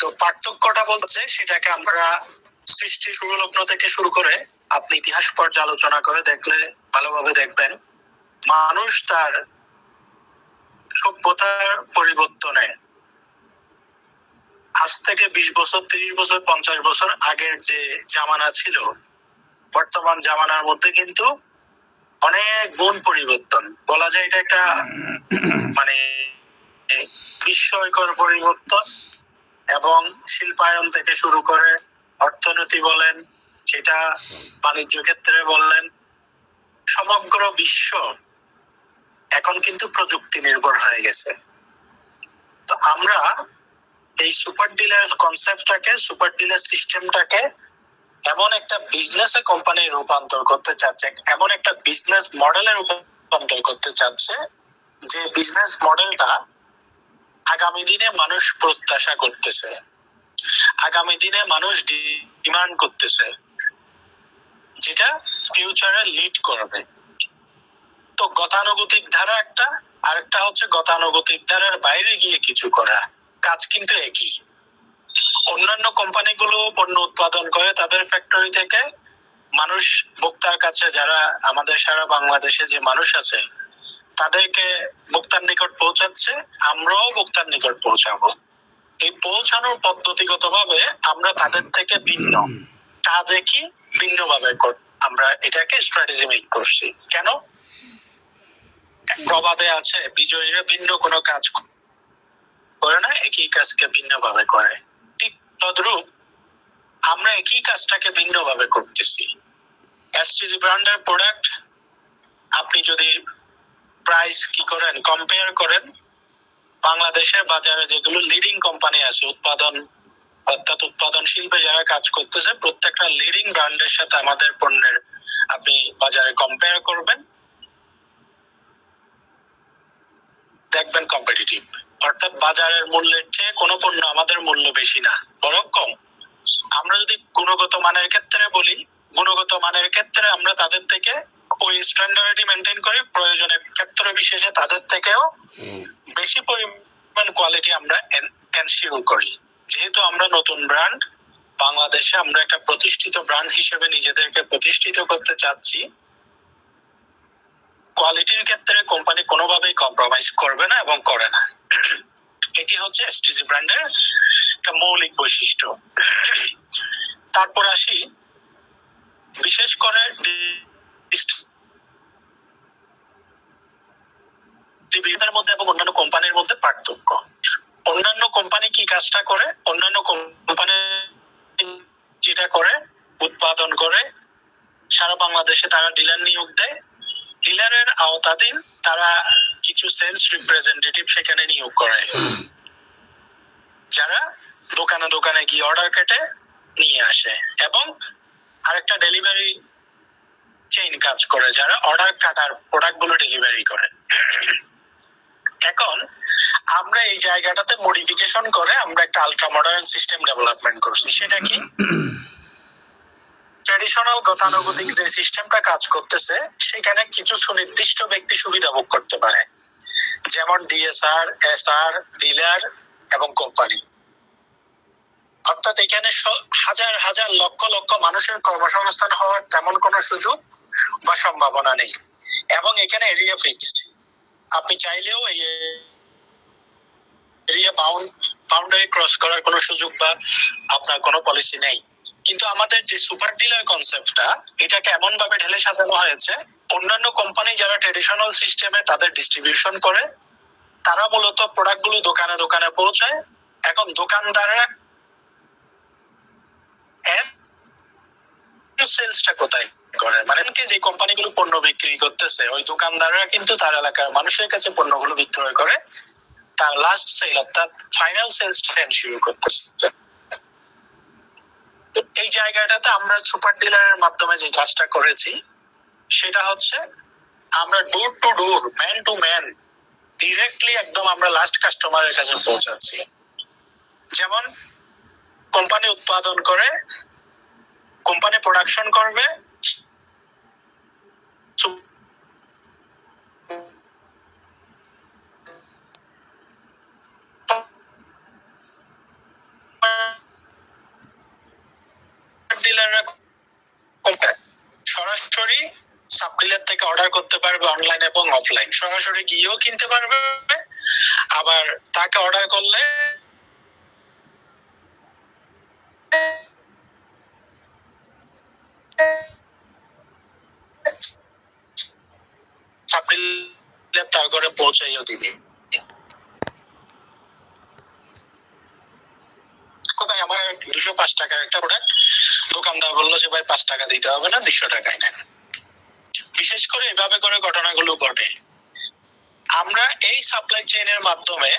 তো পার্থক্যটা বলছে সেটাকে আমরা সৃষ্টি সুলগ্ন থেকে শুরু করে আপনি ইতিহাস পর্যালোচনা করে দেখলে ভালোভাবে দেখবেন, মানুষ তার সভ্যতার পরিবর্তনে আজ থেকে 20 বছর, 30 বছর, 50 বছর আগের যে জামানা ছিল, বর্তমান জামানার মধ্যে কিন্তু অনেক গুণ পরিবর্তন। বলা যায় এটা একটা মানে বিস্ময়কর পরিবর্তন, এবং শিল্পায়ন থেকে শুরু করে অর্থনীতি বলেন, সেটা বাণিজ্য ক্ষেত্রে বললেন, সমগ্র বিশ্ব এখন কিন্তু প্রযুক্তি নির্ভর হয়ে গেছে। তো আমরা এই সুপার ডিলার কনসেপ্টটাকে, সুপার ডিলার সিস্টেমটাকে এমন একটা বিজনেসে কোম্পানি রূপান্তর করতে চাচ্ছে, এমন একটা বিজনেস মডেলের রূপান্তর করতে চাচ্ছে, যে বিজনেস মডেলটা আগামী দিনে মানুষ প্রত্যাশা করতেছে, আগামী দিনে মানুষ ডিমান্ড করতেছে, যেটা ফিউচারে লিড করবে। তো গতানুগতিক ধারা একটা, আরেকটা হচ্ছে গতানুগতিক ধারার বাইরে গিয়ে কিছু করা। কাজ কিন্তু একই। অন্যান্য কোম্পানিগুলো পণ্য উৎপাদন করে তাদের ফ্যাক্টরি থেকে মানুষ, ভোক্তার কাছে যারা আমাদের সারা বাংলাদেশে যে মানুষ আছে তাদেরকে ভোক্তার নিকট পৌঁছাচ্ছে, আমরাও ভোক্তার নিকট পৌঁছাবো। এই পৌঁছানোর পদ্ধতিগতভাবে আমরা তাদের থেকে ভিন্ন, কাজ একই, ভিন্নভাবে আমরা এটাকে স্ট্র্যাটেজি মেক করছি। কেন? প্রবাদে আছে, বিজয়ীরা ভিন্ন কোনো কাজ করে না, একই কাজকে ভিন্নভাবে করে। ঠিক তদ্রূপ আমরা একই কাজটাকে ভিন্নভাবে করতেছি। এসটিজি ব্র্যান্ডের প্রোডাক্ট আপনি যদি প্রাইস কি করেন, কম্পেয়ার করেন বাংলাদেশের বাজারে যেগুলো লিডিং কোম্পানি আছে, উৎপাদন অর্থাৎ উৎপাদন শিল্পে যারা কাজ করতেছে, প্রত্যেকটা লিডিং ব্র্যান্ডের সাথে আমাদের পণ্যের আপনি বাজারে কম্পেয়ার করবেন, দেখবেন কম্পিটিটিভ। অর্থাৎ বাজারের মূল্যের চেয়ে কোনো পণ্য আমাদের মূল্য বেশি না, বরং কম। আমরা যদি গুণগত মানের ক্ষেত্রে বলি, গুণগত মানের ক্ষেত্রে আমরা তাদের থেকে ওই স্ট্যান্ডার্ডই মেনটেন করি, প্রয়োজনের ক্ষেত্র বিশেষে তাদের থেকেও বেশি পরিমাণ কোয়ালিটি আমরা এনশিওর করি। যেহেতু আমরা নতুন ব্র্যান্ড, বাংলাদেশে আমরা একটা প্রতিষ্ঠিত ব্র্যান্ড হিসেবে নিজেদেরকে প্রতিষ্ঠিত করতে চাচ্ছি, কোয়ালিটির ক্ষেত্রে কোম্পানি কোনোভাবেই কম্প্রোমাইজ করবে না এবং করে না। এটি হচ্ছে এসটিজি ব্র্যান্ডের একটা মৌলিক বৈশিষ্ট্য। তারপর আসি বিশেষ করে ডিস্ট্রিবিউটরের মধ্যে এবং অন্যান্য কোম্পানির মধ্যে পার্থক্য। অন্যান্য কোম্পানি কি কাজটা করে? অন্যান্য কোম্পানি যেটা করে, উৎপাদন করে সারা বাংলাদেশে তারা ডিলার নিয়োগ দেয়, ডিলারের আওতাধীন তারা কিছু সেলস রিপ্রেজেন্টেটিভ সেখানে নিয়োগ করে, যারা দোকানে দোকানে গিয়ে অর্ডার কেটে নিয়ে আসে, এবং আরেকটা ডেলিভারি চেইন কাজ করে, যারা অর্ডার কাটার প্রোডাক্টগুলো ডেলিভারি করে। এখন আমরা এই জায়গাটাতে মডিফিকেশন করে আমরা একটা আলট্রা মডার্ন সিস্টেম ডেভেলপমেন্ট করছি। সেটা কি? ট্র্যাডিশনাল গতানুগতিক যে সিস্টেমটা কাজ করতেছে সেখানে কিছু সুনির্দিষ্ট ব্যক্তি সুবিধা ভোগ করতে পারে, যেমন ডিএসআর, এসআর, ডিলার এবং কোম্পানি। অর্থাৎ এখানে হাজার হাজার লক্ষ লক্ষ মানুষের কর্মসংস্থান হওয়ার তেমন কোনো সুযোগ বা সম্ভাবনা নেই, এবং এখানে এরিয়া ফিক্সড। আপনি চাইলেও এই এরিয়া বাউন্ডারি ক্রস করার কোনো সুযোগ বা আপনার কোনো পলিসি নেই। কিন্তু আমাদের যে সুপার ডিলার কনসেপ্টটা, এটাকে এমন ভাবে ঢেলে সাজানো হয়েছে, অন্যান্য কোম্পানি যারা ট্রেডিশনাল সিস্টেমে তাদের ডিস্ট্রিবিউশন করে, তারা মূলত প্রোডাক্টগুলো দোকানে দোকানে পৌঁছায়। এখন দোকানদাররা সেলসটা কোথায় করে? মানে যে কোম্পানিগুলো পণ্য বিক্রি করতেছে, ওই দোকানদাররা কিন্তু তার এলাকার মানুষের কাছে পণ্যগুলো বিক্রয় করে তার লাস্ট সেল অর্থাৎ ফাইনাল সেলসটা এনশিওর করতেছে। এই জায়গাটাতে আমরা সুপার ডিলারের মাধ্যমে যে কাজটা করেছি সেটা হচ্ছে আমরা door to door, man to man, directly একদম আমরা লাস্ট কাস্টমারের কাছে পৌঁছাচ্ছি। যেমন কোম্পানি উৎপাদন করে, কোম্পানি প্রোডাকশন করবে, ডিলাররা সরাসরি সাব ডিলার থেকে অর্ডার করতে পারবে, অনলাইন এবং অফলাইন, সরাসরি গিয়েও কিনতে পারবে, আবার তাকে অর্ডার করলে সাব ডিলার তার ঘরে পৌঁছাইও দিবে। ভাই আমার 205 টাকার একটা প্রোডাক্ট, দোকানদার বললো যে ভাই 5 টাকা দিতে হবে না, 200 টাকায় নেন। বিশেষ করে এভাবে করে ঘটনাগুলো ঘটে। আমরা এই সাপ্লাই চেইনের মাধ্যমে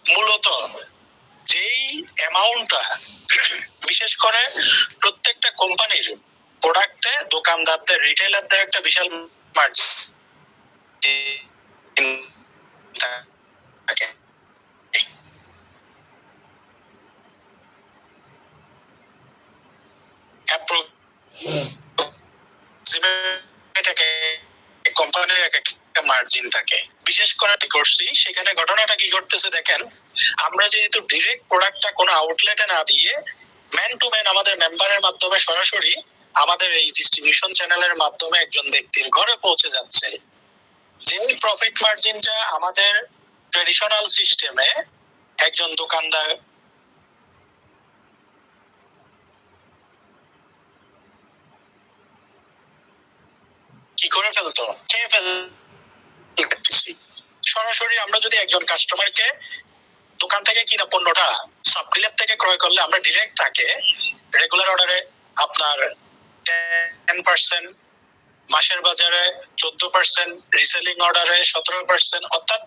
মূলত যেই অ্যামাউন্টটা বিশেষ করে প্রত্যেকটা কোম্পানির প্রোডাক্টে দোকানদারদের রিটেলারদের একটা বিশাল মার্জিন থাকে। কোম্পানির এক একটা মার্জিন থাকে। বিশেষ করে করছি সেখানে ঘটনাটা কি ঘটতেছে দেখেন, আমরা যেহেতু ডিরেক্ট প্রোডাক্টটা কোনো আউটলেটে না দিয়ে ম্যান টু ম্যান আমাদের মেম্বারের মাধ্যমে সরাসরি আমাদের এই ডিস্ট্রিবিউশন চ্যানেলের মাধ্যমে একজন ব্যক্তির ঘরে পৌঁছে যাচ্ছে, যে প্রফিট মার্জিনটা আমাদের ট্রেডিশনাল সিস্টেমে একজন দোকানদার কি করে ফেলতো, খেয়ে ফেলতেছি। সরাসরি আমরা যদি একজন কাস্টমারকে দোকান থেকে কিনা পণ্যটা সাব ডিলার থেকে ক্রয় করলে আমরা ডিরেক্ট তাকে রেগুলার অর্ডারে আপনার 10%, মাসের বাজারে 14%, রিসেলিং অর্ডারে 17%, অর্থাৎ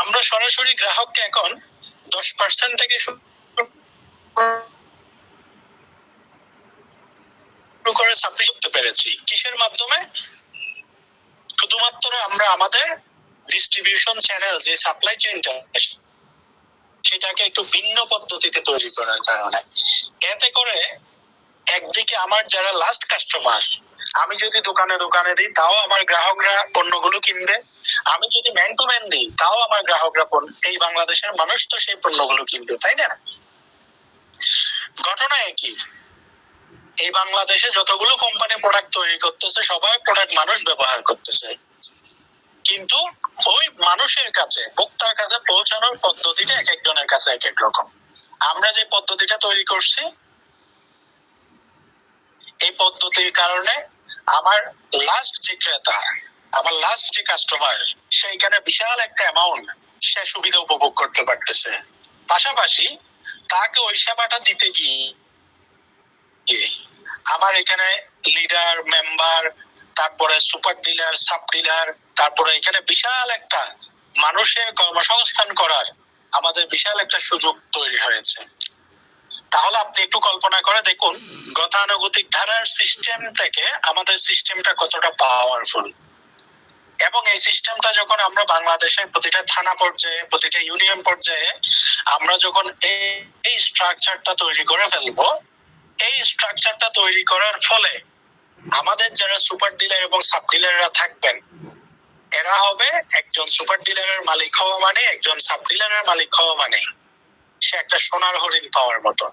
আমরা সরাসরি গ্রাহককে এখন 10% থেকে শুরু করে সাবমিট করতে পেরেছি। কিসের মাধ্যমে? শুধুমাত্র আমরা আমাদের ডিস্ট্রিবিউশন চ্যানেল যে সাপ্লাই চেইনটা সেটাকে একটু ভিন্ন পদ্ধতিতে তৈরি করার কারণে। এতে করে একদিকে আমার যারা লাস্ট কাস্টমার, আমি যদি দোকানে দোকানে দিই তাও আমার গ্রাহকরা পণ্যগুলো কিনবে, আমি যদি ম্যান টু ম্যান দিই তাও আমার গ্রাহকরা এই বাংলাদেশের মানুষ তো সেই পণ্যগুলো কিনবে, তাই না? ঘটনা একই। এই বাংলাদেশে যতগুলো কোম্পানি প্রোডাক্ট তৈরি করতেছে সবাই প্রোডাক্ট মানুষ ব্যবহার করতেছে, কিন্তু ওই মানুষের কাছে, ভোক্তার কাছে পৌঁছানোর পদ্ধতিটা এক একজনের কাছে এক এক রকম। আমরা যে পদ্ধতিটা তৈরি করছি এই পদ্ধতির কারণে আমার লাস্ট যে ক্রেতা, আমার লাস্ট যে কাস্টমার, সেইখানে বিশাল একটা অ্যামাউন্ট সে সুবিধা উপভোগ করতে পারতেছে। পাশাপাশি তাকে ওই সেবাটা দিতে গিয়ে আমার এখানে লিডার, মেম্বার, তারপরে সুপার ডিলার, সাব ডিলার, তারপরে এখানে বিশাল একটা মানুষের কর্মসংস্থান করার আমাদের বিশাল একটা সুযোগ তৈরি হয়েছে। তাহলে আপনি একটু কল্পনা করে দেখুন গতানুগতিক ধারার সিস্টেম থেকে আমাদের সিস্টেমটা কতটা পাওয়ারফুল। এবং এই সিস্টেমটা যখন আমরা বাংলাদেশের প্রতিটা থানা পর্যায়ে, প্রতিটা ইউনিয়ন পর্যায়ে আমরা যখন এই স্ট্রাকচারটা তৈরি করে ফেলবো, এই স্ট্রাকচারটা তৈরি করার ফলে আমাদের যারা সুপার ডিলার এবং সাব ডিলাররা থাকবেন, এরা হবে একজন সুপার ডিলারের মালিক হওয়া মানে, একজন সাব ডিলারের মালিক হওয়া মানে সে একটা সোনার হরিণ পাওয়ার মতো।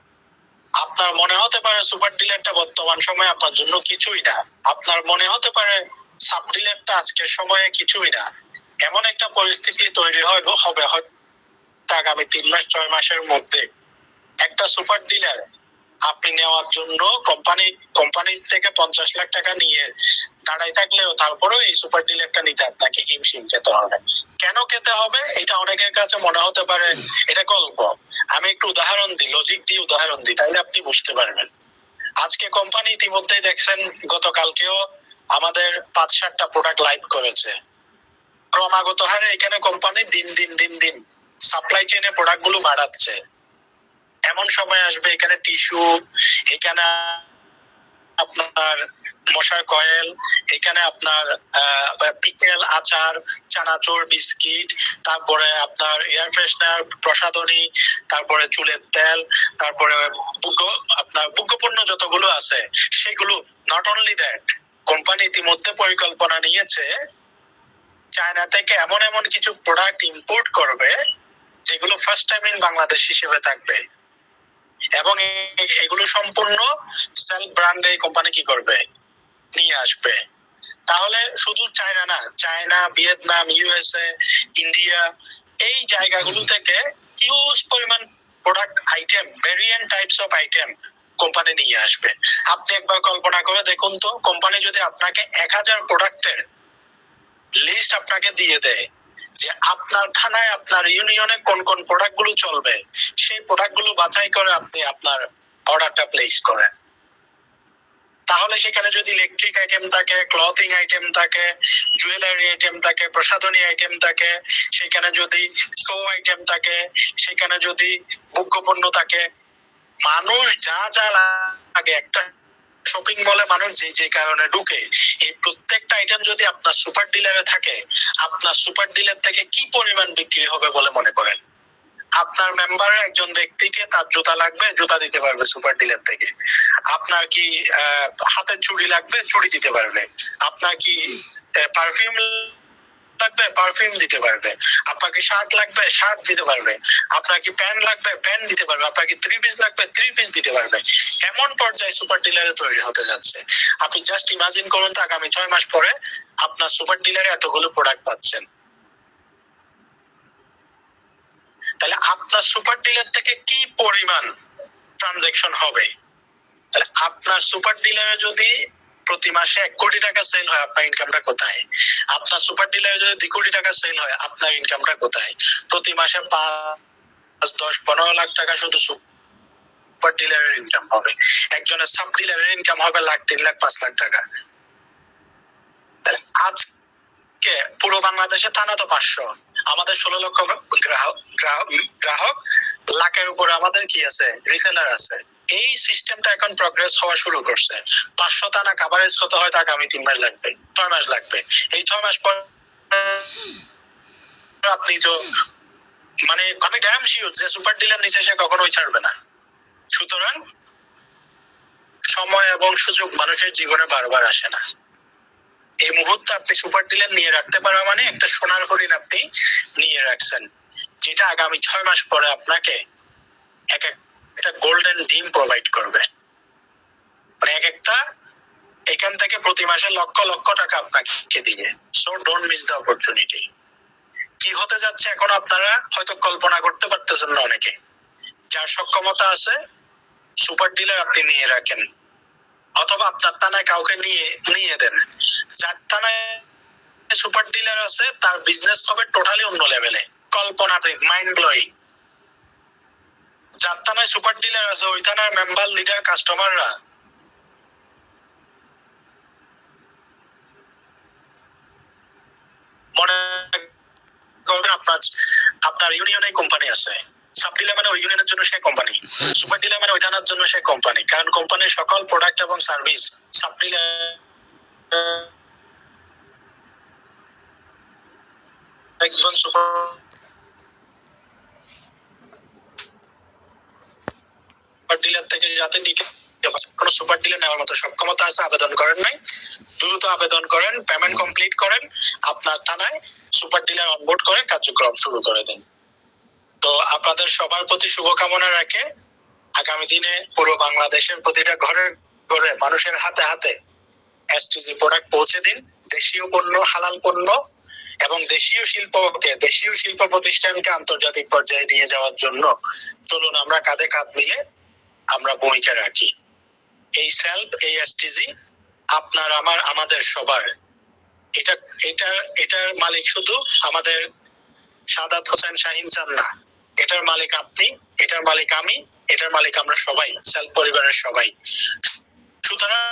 আপনার মনে হতে পারে সুপার ডিলারটা বর্তমান সময়ে আপনার জন্য কিছুই না, আপনার মনে হতে পারে সাব ডিলারটা আজকের সময়ে কিছুই না। এমন একটা পরিস্থিতি তৈরি হবে হয়তো আগামী 3 মাস 6 মাসের মধ্যে একটা সুপার ডিলার আপনি নেওয়ার জন্য কোম্পানি থেকে 50 লাখ টাকা নিয়ে দাঁড়াই থাকলেও তারপরেও এই সুপার ডিলারটা নিতে আপনাকে হিমশিম খেতে হবে। কেন খেতে হবে? এটা অনেকের কাছে মনে হতে পারে এটা গল্প। আমি একটু উদাহরণ দিই, লজিক দিয়ে উদাহরণ দিই, তাহলে আপনি বুঝতে পারবেন। আজকে কোম্পানি ইতিমধ্যেই দেখছেন গতকালকেও আমাদের 5-7টা প্রোডাক্ট লাইভ করেছে। ক্রমাগত হারে এখানে কোম্পানি দিন দিন সাপ্লাই চেইনে প্রোডাক্ট গুলো বাড়াচ্ছে। এমন সময় আসবে এখানে টিস্যু, এখানে আপনার মশার কয়েল, এখানে আপনার পিকেল, আচার, চানাচুর, বিস্কিট, তারপরে আপনার এয়ার ফ্রেশনার, প্রসাধনী, তারপরে চুলের তেল, তারপরে আপনার ভোগ্যপণ্য যতগুলো আছে সেগুলো। নট অনলি দ্যাট, কোম্পানি ইতিমধ্যে পরিকল্পনা নিয়েছে চায়না থেকে এমন কিছু প্রোডাক্ট ইম্পোর্ট করবে যেগুলো ফার্স্ট টাইম ইন বাংলাদেশ হিসেবে থাকবে, এবং এগুলো সম্পূর্ণ সেলফ ব্র্যান্ডে কোম্পানি কি করবে, নিয়ে আসবে। তাহলে শুধু চায়না না, চায়না, ভিয়েতনাম, ইউএসএ, ইন্ডিয়া, এই জায়গাগুলো থেকে হিউজ পরিমাণ product item, variant types of item company নিয়ে আসবে। আপনি একবার কল্পনা করে দেখুন তো, কোম্পানি যদি আপনাকে 1000 প্রোডাক্টের লিস্ট আপনাকে দিয়ে দেয় যে আপনার থানায়, আপনার ইউনিয়নে কোন কোন প্রোডাক্ট গুলো চলবে, সেই প্রোডাক্ট গুলো বাছাই করে আপনি আপনার অর্ডারটা প্লেস করেন। তাহলে সেখানে যদি ইলেকট্রিক আইটেম থাকে, ক্লথিং আইটেম থাকে, জুয়েলারি আইটেম থাকে, প্রসাধনী আইটেম থাকে, সেখানে যদি শো আইটেম থাকে, সেখানে যদি ভোগ্যপণ্য থাকে, মানুষ যা যা লাগে একটা শপিং মলে মানুষ যে যে কারণে ঢুকে, এই প্রত্যেকটা আইটেম যদি আপনার সুপার ডিলারে থাকে, আপনার সুপার ডিলার থেকে কি পরিমাণ বিক্রি হবে বলে মনে করেন? আপনার মেম্বারের একজন ব্যক্তিকে তার জুতা লাগবে, জুতা দিতে পারবে সুপার ডিলার থেকে। আপনার কি হাতের চুড়ি লাগবে, চুড়ি দিতে পারবে। আপনার কি পারফিউম লাগবে, পারফিউম দিতে পারবে। আপনার কি শার্ট লাগবে, শার্ট দিতে পারবে। আপনার কি প্যান্ট লাগবে, প্যান্ট দিতে পারবে। আপনার কি 3 পিস লাগবে, 3 পিস দিতে পারবে। এমন পর্যায়ে সুপার ডিলারে তৈরি হতে যাচ্ছে। আপনি জাস্ট ইমাজিন করুন তো, আগামী 6 মাস পরে আপনার সুপার ডিলারে এতগুলো প্রোডাক্ট পাচ্ছেন। তাহলে আপনার সুপার ডিলার থেকে কি পরিমাণ ট্রানজাকশন হবে? তাহলে আপনার সুপার ডিলারে যদি প্রতি মাসে 1 কোটি টাকা সেল হয়, আপনার ইনকামটা কোথায়? আপনার সুপার ডিলারে যদি 2 কোটি টাকা সেল হয়, আপনার ইনকামটা কোথায়? প্রতি মাসে 5, 10, 15 লাখ টাকা শুধু সুপার ডিলারের ইনকাম হবে। একজনের সাব ডিলারের ইনকাম হবে লাখ, 3 লাখ, 5 লাখ টাকা। তাহলে আজকে পুরো বাংলাদেশে থানা তো 500, আমাদের 16 লক্ষ গ্রাহক, লাখের উপরে আমাদের কি আছে, রিসেলার আছে। এই সিস্টেমটা এখন প্রগ্রেস হওয়া শুরু করছে। 500 থানা কভারেজ হতে হয়তো আগামী 3 মাস লাগবে, 6 মাস লাগবে। এই 6 মাস পর আপনি তো মানে আমি ড্যাম শিওর যে সুপার ডিলার নিচে সে কখনোই ছাড়বে না। সুতরাং সময় এবং সুযোগ মানুষের জীবনে বারবার আসে না। এই মুহূর্তে আপনি সুপার ডিলার নিয়ে রাখতে পারা মানে একটা সোনার হরিণ আপনি নিয়ে রাখছেন, যেটা আগামী 6 মাস পরে আপনাকে এক একটা গোল্ডেন ডিম প্রোভাইড করবে। মানে এক একটা এখান থেকে প্রতি মাসে লক্ষ লক্ষ টাকা আপনাকে দিবে। So don't miss the opportunity. কি হতে যাচ্ছে এখন আপনারা হয়তো কল্পনা করতে পারতেছেন না অনেকে। যার সক্ষমতা আছে সুপার ডিলার আপনি নিয়ে রাখেন, অথবা আপনার থানায় কাউকে নিয়ে দেন। যার থানায় সুপার ডিলার আছে তার বিজনেস হবে টোটালি অন্য লেভেলে, কল্পনাতীত, মাইন্ড ব্লোয়িং। যার থানায় সুপার ডিলার আছে ওই থানার মেম্বার, লিডার, কাস্টমাররা মনে করবেন আপনার ইউনিয়নে কোম্পানি আছে। সাব ডিলার মানে ওই ইউনিয়নের জন্য সে কোম্পানি, সুপার ডিলার মানে ওই থানার জন্য সে কোম্পানি। কারণ কোম্পানির সকল প্রোডাক্ট এবং সার্ভিস সাব ডিলার একজন সুপার ডিলার থেকে যাতে নিতে কোন সুপার ডিলার নেওয়ার মতো সক্ষমতা আছে, আবেদন করেন নাই, দ্রুত আবেদন করেন, পেমেন্ট কমপ্লিট করেন, আপনার থানায় সুপার ডিলার অনবোর্ড করে কার্যক্রম শুরু করে দেন। তো আপনাদের সবার প্রতি শুভকামনা রাখে আগামী দিনে পুরো বাংলাদেশের প্রতিটা ঘরে ঘরে মানুষের হাতে হাতে এসটিজি প্রোডাক্ট পৌঁছে দিন। দেশীয় পণ্য, হালাল পণ্য এবং দেশীয় শিল্প প্রতিষ্ঠানকে আন্তর্জাতিক পর্যায়ে নিয়ে যাওয়ার জন্য চলুন আমরা কাঁধে কাঁধ মিলে আমরা ভূমিকা রাখি। এই সেলফ, এই এসটিজি আপনার, আমার, আমাদের সবার। এটার মালিক শুধু আমাদের সাদাত হোসেন শাহিন চান না, এটার মালিক আপনি, এটার মালিক আমি, এটার মালিক আমরা সবাই, সেলফ পরিবারের সবাই। সুতরাং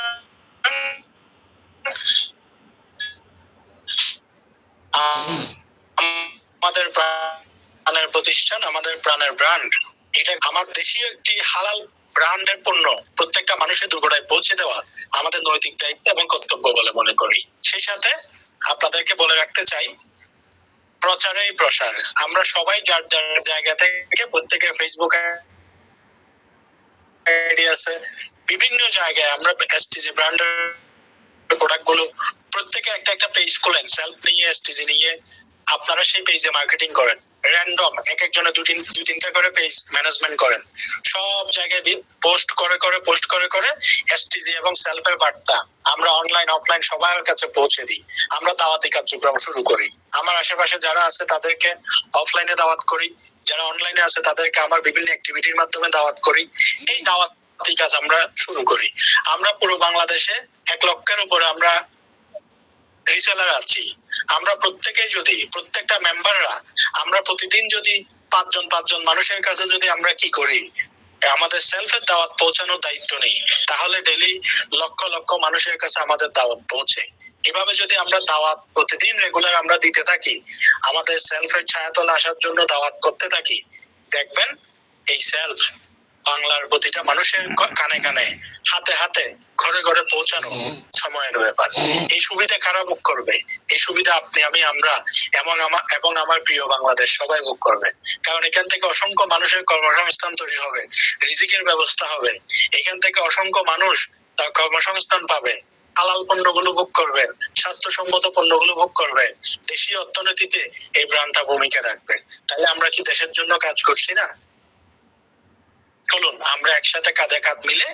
আমাদের প্রাণের প্রতিষ্ঠান, আমাদের প্রাণের ব্র্যান্ড, এটা আমার দেশীয় একটি হালাল ব্র্যান্ডের পণ্য প্রত্যেকটা মানুষের দুর্গটায় পৌঁছে দেওয়া আমাদের নৈতিক দায়িত্ব এবং কর্তব্য বলে মনে করি। সেই সাথে আপনাদেরকে বলে রাখতে চাই, প্রচারেই প্রসার। আমরা সবাই যার যার জায়গা থেকে প্রত্যেকের ফেসবুক আইডি আছে, বিভিন্ন জায়গায় আমরা এসটিজি ব্র্যান্ডের প্রোডাক্ট গুলো প্রত্যেকে একটা একটা পেজ খুলেন, সেলফ নিয়ে, এসটিজি নিয়ে। আপনারা সেই পেজে মার্কেটিং করেন, র্যান্ডম এক একজনের দুই তিনটা করে পেজ ম্যানেজমেন্ট করেন। সব জায়গায় পোস্ট করে এসটিজি এবং সেলফের বার্তা আমরা অনলাইন অফলাইন সবার কাছে পৌঁছে দিই। আমরা দাওয়াতি কার্যক্রম শুরু করি। আমার আশেপাশে যারা আছে তাদেরকে অফলাইনে দাওয়াত করি, যারা অনলাইনে আছে তাদেরকে আমার বিভিন্ন অ্যাক্টিভিটির মাধ্যমে দাওয়াত করি। এই দাওয়াতি কাজ আমরা শুরু করি। আমরা পুরো বাংলাদেশে 1 লক্ষের উপরে আমরা রিসেলার আছি। আমরা প্রত্যেকটা মেম্বাররা আমরা প্রতিদিন যদি 5 জন মানুষের কাছে যদি আমরা কি করি, আমাদের সেলফের দাওয়াত পৌঁছানোর দায়িত্ব নেই, তাহলে ডেইলি লক্ষ লক্ষ মানুষের কাছে আমাদের দাওয়াত পৌঁছে। এভাবে যদি আমরা দাওয়াত প্রতিদিন রেগুলার আমরা দিতে থাকি, আমাদের সেলফের ছায়াতলে আসার জন্য দাওয়াত করতে থাকি, দেখবেন এই সেলফ বাংলার প্রতিটা মানুষের কানে কানে, হাতে হাতে, ঘরে ঘরে পৌঁছানো সময়ের ব্যাপার। এই সুবিধা কারা ভোগ করবে? এই সুবিধা আপনি, আমি, আমরা এবং আমার প্রিয় বাংলাদেশ সবাই ভোগ করবে। কারণ এখান থেকে অসংখ্য মানুষের কর্মসংস্থান তৈরি হবে, রিজিকের ব্যবস্থা হবে। এখান থেকে অসংখ্য মানুষ তার কর্মসংস্থান পাবে, হালাল পণ্যগুলো ভোগ করবে, স্বাস্থ্যসম্মত পণ্যগুলো ভোগ করবে। দেশীয় অর্থনীতিতে এই ব্র্যান্ডটা ভূমিকা রাখবে। তাহলে আমরা কি দেশের জন্য কাজ করছি না? চলুন আমরা একসাথে কাঁধে কাঁধ মিলে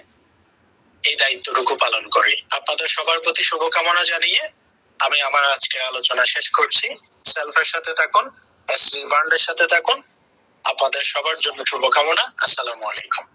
এই দায়িত্বটুকু পালন করি। আপনাদের সবার প্রতি শুভকামনা জানিয়ে আমি আমার আজকের আলোচনা শেষ করছি। সেলফের সাথে থাকুন, এসএস ব্র্যান্ডের সাথে থাকুন। আপনাদের সবার জন্য শুভকামনা। আসসালামু আলাইকুম।